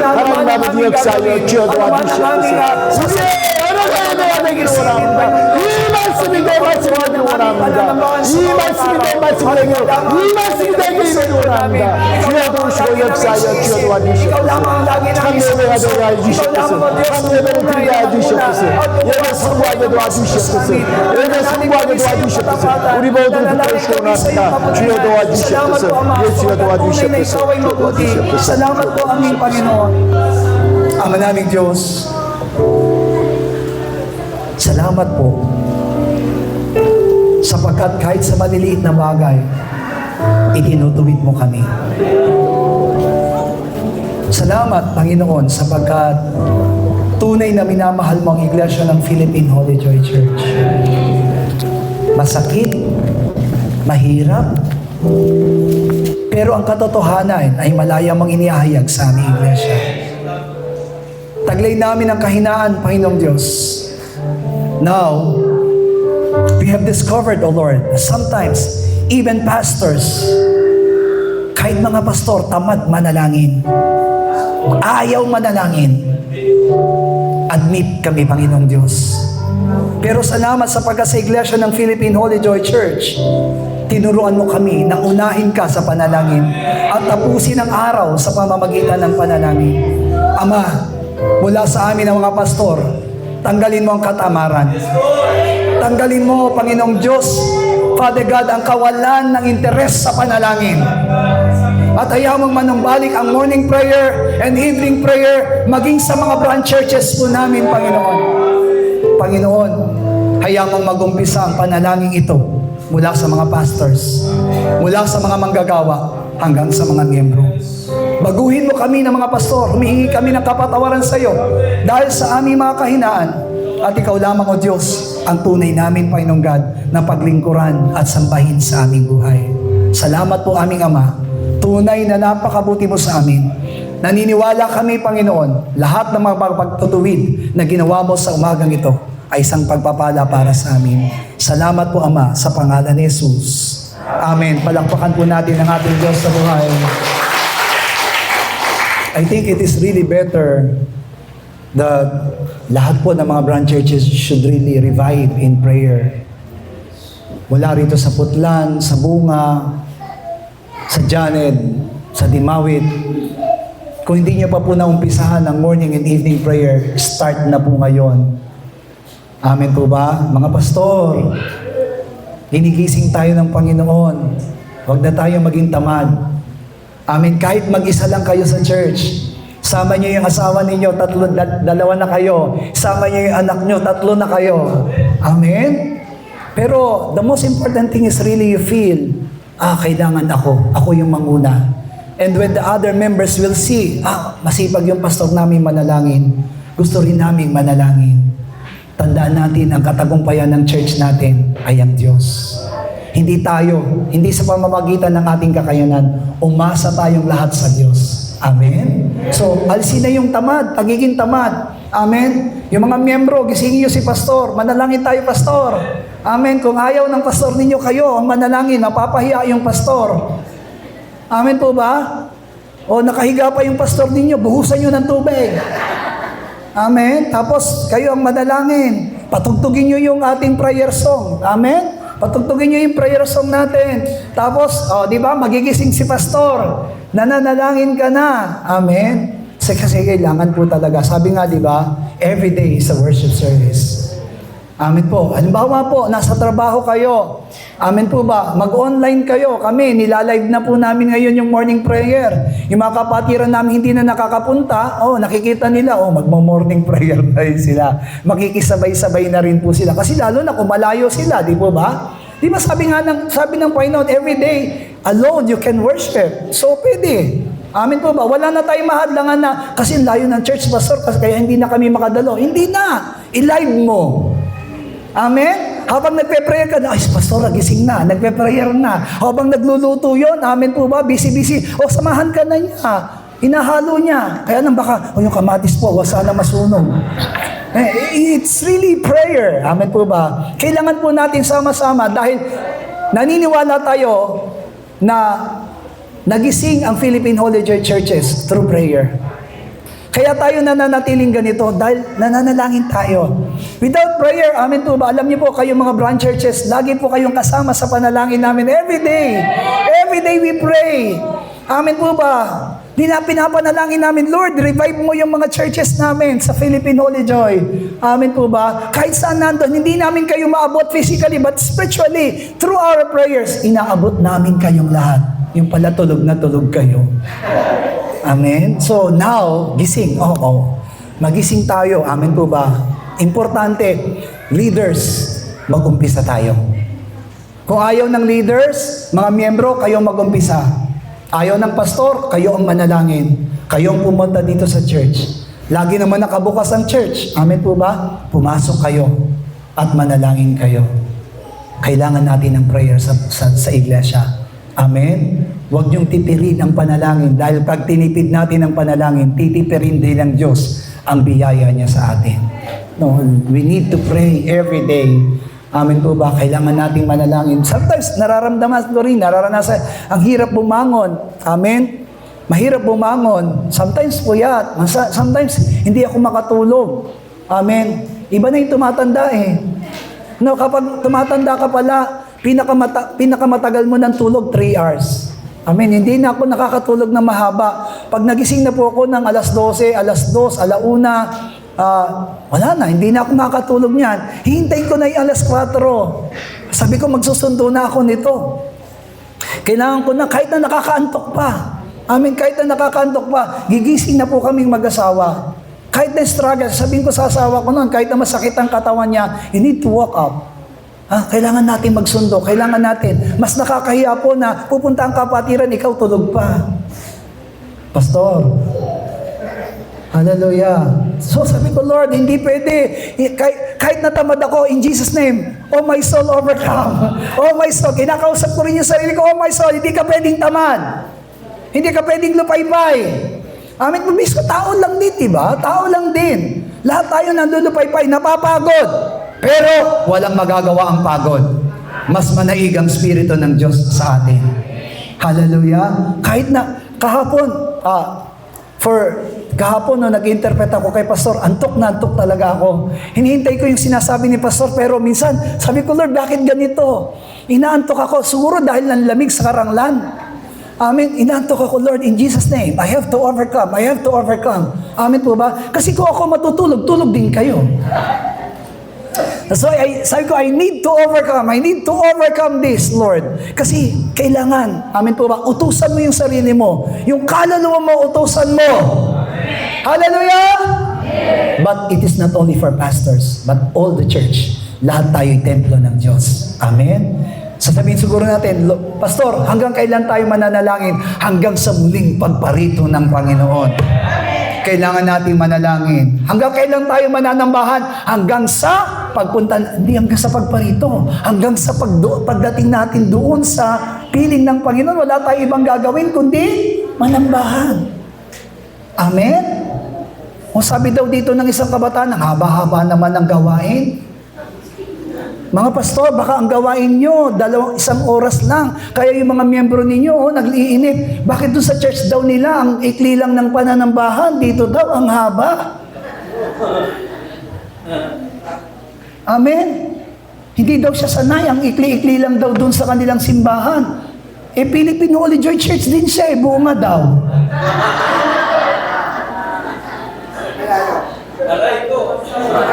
하나님 아버지 역사하여 주여 도와주시옵소서 우리의 여러가 예배가 되기를 원합니다 이 말씀이 내 말씀이 되기를 원합니다 이 말씀이 내 말씀이 되기를 이 말씀이 되기를 원합니다 주여 도우시고 역사하여 주여 도와주시옵소서 참 예배가 되게 하여 주시옵소서 참 예배를 드리게 하여 주시옵소서 예배 성부하게 도와주시옵소서 예배 성부하게 도와주시옵소서 우리 모두를 붙들으시고 원합니다 주여 도와주시옵소서 예수여 도와주시옵소서 주여 도와주시옵소서 Salamat po aming Panginoon. Ama naming Diyos, salamat po sapagkat kahit sa maliliit na bagay, itinutuwid mo kami. Salamat, Panginoon, sapagkat tunay na minamahal mo ang Iglesia ng Philippine Holy Joy Church. Masakit, mahirap, pero ang katotohanan ay malaya mong inihahayag sa aming iglesia. Taglay namin ang kahinaan, Panginoong Diyos. Now, we have discovered, O Lord, that sometimes, even pastors, kahit mga pastor, tamad manalangin. Ayaw manalangin. Admit kami, Panginoong Diyos. Pero salamat sapagkat sa iglesia ng Philippine Holy Joy Church, tinuruan mo kami na unahin ka sa panalangin at tapusin ang araw sa pamamagitan ng panalangin. Ama, mula sa amin ang mga pastor, tanggalin mo ang katamaran. Tanggalin mo, Panginoong Diyos, Father God, ang kawalan ng interes sa panalangin. At ayaw mong manumbalik ang morning prayer and evening prayer maging sa mga branch churches po namin, Panginoon. Panginoon, hayaan mong mag-umpisa ang panalangin ito mula sa mga pastors, mula sa mga manggagawa, hanggang sa mga miyembro. Baguhin mo kami ng mga pastor, humihingi kami ng kapatawaran sa iyo dahil sa aming mga kahinaan. At ikaw lamang, O Diyos, ang tunay namin, Panginoong God, na paglingkuran at sambahin sa aming buhay. Salamat po, aming Ama. Tunay na napakabuti mo sa amin. Naniniwala kami, Panginoon, lahat ng mga pagtutuwid na ginawa mo sa umagang ito ay isang pagpapala para sa amin. Salamat po, Ama, sa pangalan ni Jesus. Amen. Palakpakan po natin ang ating Diyos sa buhay. I think it is really better that lahat po ng mga branch churches should really revive in prayer. Mula rito sa Putlan, sa Bunga, sa Janet, sa Dimawit. Kung hindi niyo pa po naumpisahan ang morning and evening prayer, start na po ngayon. Amen po ba? Mga pastor, ginigising tayo ng Panginoon. Huwag na tayo maging tamad. Amen. Kahit mag-isa lang kayo sa church, sama niyo yung asawa ninyo, dalawa na kayo. Sama niyo yung anak niyo, 3 na kayo. Amen? Pero the most important thing is really you feel, kailangan ako yung manguna. And when the other members will see, masipag yung pastor namin manalangin, gusto rin namin manalangin. Tandaan natin, ang katagumpayan ng church natin ay ang Diyos. Hindi sa pamamagitan ng ating kakayanan, umasa tayong lahat sa Diyos. Amen? So, alisin na yung tamad, pagiging tamad. Amen? Yung mga miyembro, gisingin nyo si pastor, manalangin tayo, pastor. Amen? Kung ayaw ng pastor ninyo, kayo ang manalangin, mapapahiya yung pastor. Amen po ba? O nakahiga pa yung pastor ninyo, buhusan nyo ng tubig. Amen? Tapos, kayo ang manalangin. Patugtugin nyo yung ating prayer song. Amen? Patugtugin nyo yung prayer song natin. Tapos, di ba, magigising si pastor. Nananalangin ka na. Amen? Kasi kailangan po talaga. Sabi nga, di ba, every day is a worship service. Amen po. Halimbawa po, nasa trabaho kayo. Amen po ba? Mag-online kayo. Kami, nilalive na po namin ngayon yung morning prayer. Yung mga kapatiran namin hindi na nakakapunta, nakikita nila, magmo-morning prayer na rin sila. Makikisabay-sabay na rin po sila. Kasi lalo na kung malayo sila, di po ba? Di ba sabi ng Panginoon, every day, alone you can worship. So, pwede. Amin po ba? Wala na tayong mahadlangan na kasi layo ng church, pastor, kaya hindi na kami makadalo. Hindi na. I-live mo. Amen? Habang nagpe-prayer ka na, ay, pastor, gising na. Nagpe-prayer na. Habang nagluluto yon, amen po ba? Busy-busy. O, samahan ka na niya. Inahalo niya. Kaya nang baka, yung kamatis po, sana masunog. It's really prayer. Amen po ba? Kailangan po natin sama-sama dahil naniniwala tayo na nagising ang Philippine Holy Joy Churches through prayer. Kaya tayo nananatiling ganito dahil nananalangin tayo. Without prayer, amen po ba? Alam niyo po kayong mga branch churches, lagi po kayong kasama sa panalangin namin every day. Every day we pray. Amen po ba? Pinapanalangin namin, Lord, revive mo yung mga churches namin sa Philippine Holy Joy. Amen po ba? Kahit saan nandun, hindi namin kayo maabot physically but spiritually. Through our prayers, inaabot namin kayong lahat. Yung pala tulog na tulog kayo. Amen? So now, gising. Oo. Magising tayo. Amen po ba? Importante, leaders, mag-umpisa tayo. Kung ayaw ng leaders, mga miyembro, kayo mag-umpisa. Ayaw ng pastor, kayo ang manalangin. Kayo ang pumunta dito sa church. Lagi naman nakabukas ang church. Amen po ba? Pumasok kayo at manalangin kayo. Kailangan natin ng prayer sa iglesia. Amen? Huwag niyong tipirin ang panalangin dahil pag tinipid natin ang panalangin, titipirin din ng Diyos ang biyaya niya sa atin. No, we need to pray every day. Amen po ba? Kailangan nating manalangin. Sometimes nararamdaman ko rin, nararanasan, ang hirap bumangon. Amen? Mahirap bumangon. Sometimes puyat. Sometimes hindi ako makatulog. Amen? Iba na yung tumatanda eh. No, kapag tumatanda ka pala, pinakamatagal mo ng tulog, 3 hours. Amen. Hindi na ako nakakatulog na mahaba. Pag nagising na po ako ng alas 12, alas 2, alauna, wala na. Hindi na ako makakatulog niyan. Hihintayin ko na yung alas 4. Sabi ko, magsusundo na ako nito. Kailangan ko na, kahit na nakakaantok pa. Amen. Kahit na nakakaantok pa, gigising na po kaming mag-asawa. Kahit na struggle, sabihin ko sa asawa ko noon, kahit na masakit ang katawan niya, you need to walk up. Kailangan natin magsundo, kailangan natin. Mas nakakahiya po na pupunta ang kapatiran, ikaw tulog pa. Pastor, hallelujah. So sabi ko, Lord, hindi pwede. Kahit natamad ako, in Jesus' name, oh my soul, overcome. Oh my soul, kinakausap ko rin yung sarili ko, oh my soul, hindi ka pwedeng tamad. Hindi ka pwedeng lupay-pay. Amin, pumis ko, tao lang din, diba? Tao lang din. Lahat tayo nandulupay-pay, napapagod. Pero walang magagawa ang pagod. Mas manaig ang Espiritu ng Diyos sa atin. Hallelujah. Kahit na kahapon, kahapon no, nag-interpret ako kay Pastor, antok na antok talaga ako. Hinihintay ko yung sinasabi ni Pastor, pero minsan, sabi ko, Lord, bakit ganito? Inaantok ako, siguro dahil ng lamig sa karanglan. Amen. Inaantok ako, Lord, in Jesus' name, I have to overcome. I have to overcome. Amen po ba? Kasi kung ako matutulog, tulog din kayo. So, sabi ko, I need to overcome. I need to overcome this, Lord. Kasi, kailangan, amen po ba, utusan mo yung sarili mo. Yung kaluluwa mo, utusan mo. Hallelujah! But it is not only for pastors, but all the church. Lahat tayo'y templo ng Diyos. Amen? Sasabihin siguro natin, Pastor, hanggang kailan tayo mananalangin? Hanggang sa muling pagparito ng Panginoon. Kailangan nating manalangin. Hanggang kailan tayo mananambahan? Hanggang sa pagpunta, hindi hanggang sa pagparito. Hanggang sa pagdating natin doon sa piling ng Panginoon, wala tayong ibang gagawin kundi manambahan. Amen? O sabi daw dito ng isang kabataan, ang haba-haba naman ang gawain. Mga pastor, baka ang gawain nyo, 1 oras lang. Kaya yung mga miyembro ninyo, nag-iinip. Bakit doon sa church daw nila, ang ikli lang ng pananambahan, dito daw ang haba. Amen? Hindi daw siya sanay, ang ikli-ikli lang daw doon sa kanilang simbahan. Philippine Holy Joy Church din siya, bunga daw.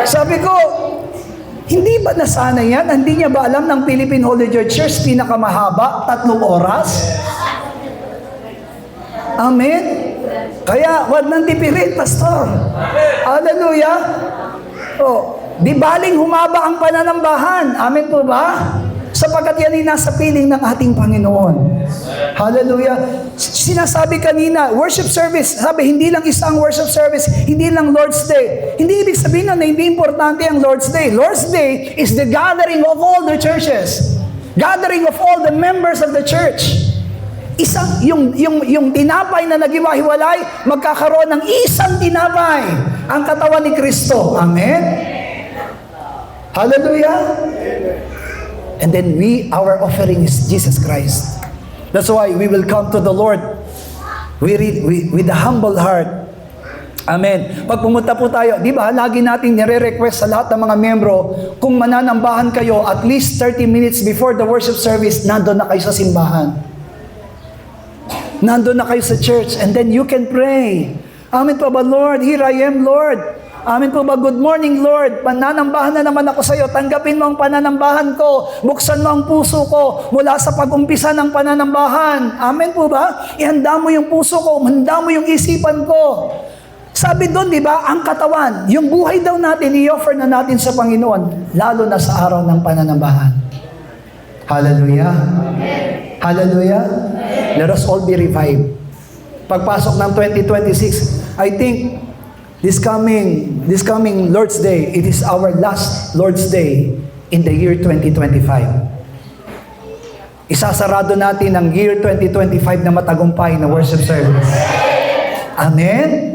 Sabi ko, hindi ba nasanay yan? Hindi niya ba alam ng Philippine Holy Joy Church pinakamahaba, 3 oras? Amen? Kaya, wag nang tipirin, Pastor. Hallelujah. Di baling humaba ang pananambahan. Amen po ba? Sapagkat yan ay nasa piling ng ating Panginoon. Hallelujah. Sinasabi kanina, worship service, sabi, hindi lang isang worship service, hindi lang Lord's Day. Hindi ibig sabihin na hindi importante ang Lord's Day. Lord's Day is the gathering of all the churches. Gathering of all the members of the church. Isang, yung tinapay na naghiwa-hiwalay, magkakaroon ng isang tinapay, ang katawan ni Kristo. Amen? Hallelujah. And then our offering is Jesus Christ. That's why we will come to the Lord with a humble heart. Amen. Pag pumunta po tayo, di ba, lagi nating nire-request sa lahat ng mga membro, kung mananambahan kayo, at least 30 minutes before the worship service, nandun na kayo sa simbahan. Nandun na kayo sa church, and then you can pray. Amen po ba, Lord? Here I am, Lord. Amen po ba? Good morning, Lord. Pananambahan na naman ako sa iyo. Tanggapin mo ang pananambahan ko. Buksan mo ang puso ko mula sa pag-umpisa ng pananambahan. Amen po ba? Ihanda mo yung puso ko. Handa mo yung isipan ko. Sabi doon, di ba, ang katawan, yung buhay daw natin, i-offer na natin sa Panginoon, lalo na sa araw ng pananambahan. Hallelujah. Hallelujah. Let us all be revived. Pagpasok ng 2026, I think, this coming Lord's Day, it is our last Lord's Day in the year 2025. Isasarado natin ang year 2025 na matagumpay na worship service. Amen?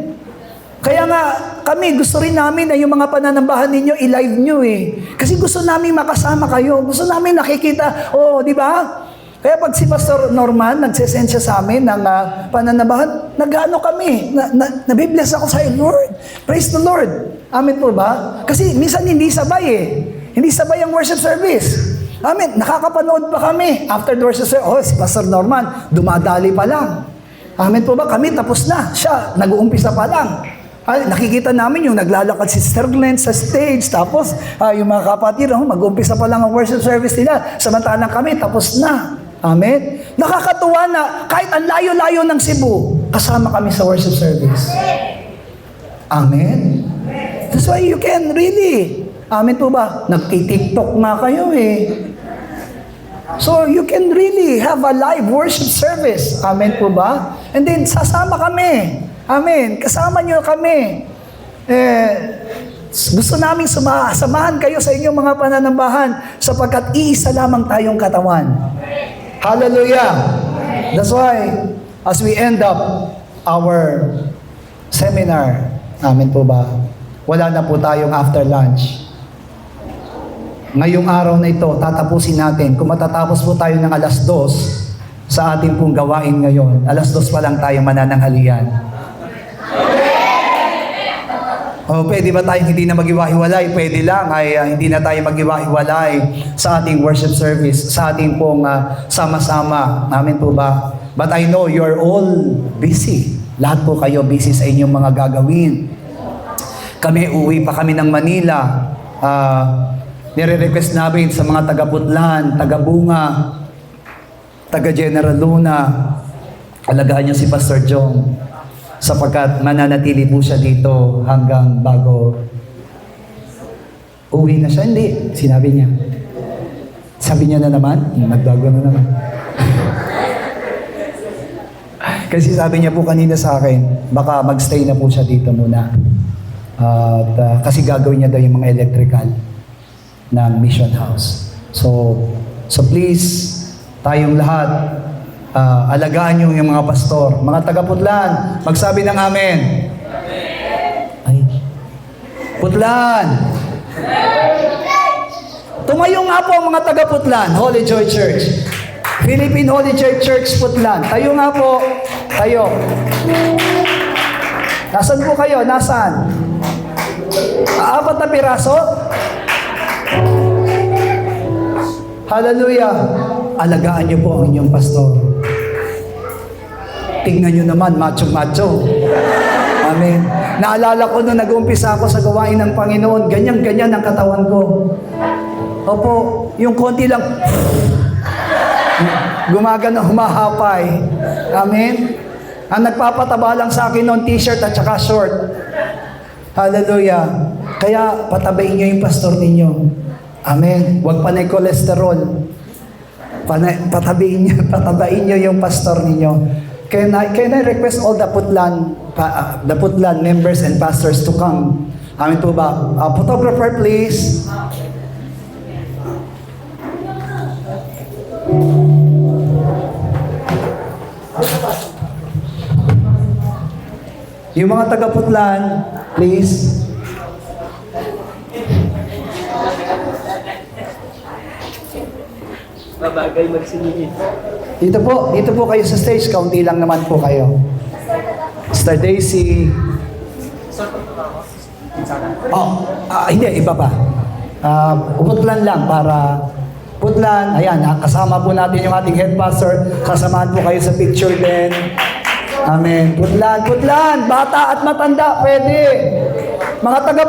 Kaya nga, kami gusto rin namin na yung mga pananambahan ninyo, i-live nyo eh. Kasi gusto namin makasama kayo. Gusto namin nakikita, di ba? Kaya pag si Pastor Norman, nagsesend siya sa amin ng pananambahan, nag-ano kami, nabibless ako sa Lord. Praise the Lord. Amen po ba? Kasi minsan hindi sabay eh. Hindi sabay ang worship service. Amen. Nakakapanood pa kami. After the worship service, si Pastor Norman, dumadali pa lang. Amen po ba? Kami tapos na. Siya, nag-uumpisa pa lang. Nakikita namin yung naglalakad si Sister Glenn sa stage, tapos yung mga kapatid, mag-uumpisa pa lang ang worship service nila. Samantalang kami, tapos na. Amen? Nakakatuwa na kahit ang layo-layo ng Cebu, kasama kami sa worship service. Amen? That's why you can really, amen po ba? Nagti-TikTok nga kayo eh. So you can really have a live worship service. Amen po ba? And then sasama kami. Amen. Kasama nyo kami. Gusto namin samahan kayo sa inyong mga pananambahan sapagkat iisa lamang tayong katawan. Hallelujah. That's why, as we end up our seminar, amen po ba, wala na po tayong after lunch. Ngayong araw na ito, tatapusin natin. Kung matatapos po tayo ng 2:00 sa ating pong gawain ngayon, 2:00 pa lang tayo manananghalian. Pwede ba tayong hindi na mag-iwahiwalay? Pwede lang ay hindi na tayo mag-iwahiwalay sa ating worship service, sa ating pong sama-sama. Amen po ba? But I know you're all busy. Lahat po kayo busy sa inyong mga gagawin. Kami, uwi pa kami ng Manila. Nire-request namin sa mga taga-Putlan, taga-Bunga, taga-General Luna, alagaan niyo si Pastor Jong sapagkat mananatili po siya dito hanggang bago uwi na siya. Hindi, sinabi niya. Sabi niya na naman, nagbago na naman. Kasi sabi niya po kanina sa akin, baka magstay na po siya dito muna. At kasi gagawin niya daw yung mga electrical ng Mission House. So please, tayong lahat, alagaan yung mga pastor. Mga taga-Putlan, magsabi ng amen. Ay, Putlan! Tumayo nga po ang mga taga-Putlan, Holy Joy Church. Philippine Holy Joy Church, Putlan. Tayo nga po. Tayo. Nasaan po kayo? Nasaan? 4 na piraso? Hallelujah. Alagaan niyo po ang inyong pastor. Tingnan niyo naman, macho-macho. Amen. Naalala ko nung nag-umpisa ako sa gawain ng Panginoon, ganyan-ganyan ang katawan ko. Opo, yung konti lang, gumagana, humahapay. Amen. Ang nagpapataba lang sa akin noon, t-shirt at saka short. Hallelujah. Kaya patabain niyo yung pastor ninyo. Amen. Huwag pa na cholesterol. patabain nyo yung pastor ninyo. Can I request all the Putlan members and pastors to come? Amin po ba? Photographer, please. Yung mga taga-Putlan, please. Mabagal magsiningin. Dito po kayo sa stage, kaunti lang naman po kayo. Sister Daisy. Hindi, iba pa. Putlan lang para Putlan, ayan, kasama po natin yung ating head pastor. Kasamahan po kayo sa picture din. Amen. Putlan, bata at matanda, pwede. Mga taga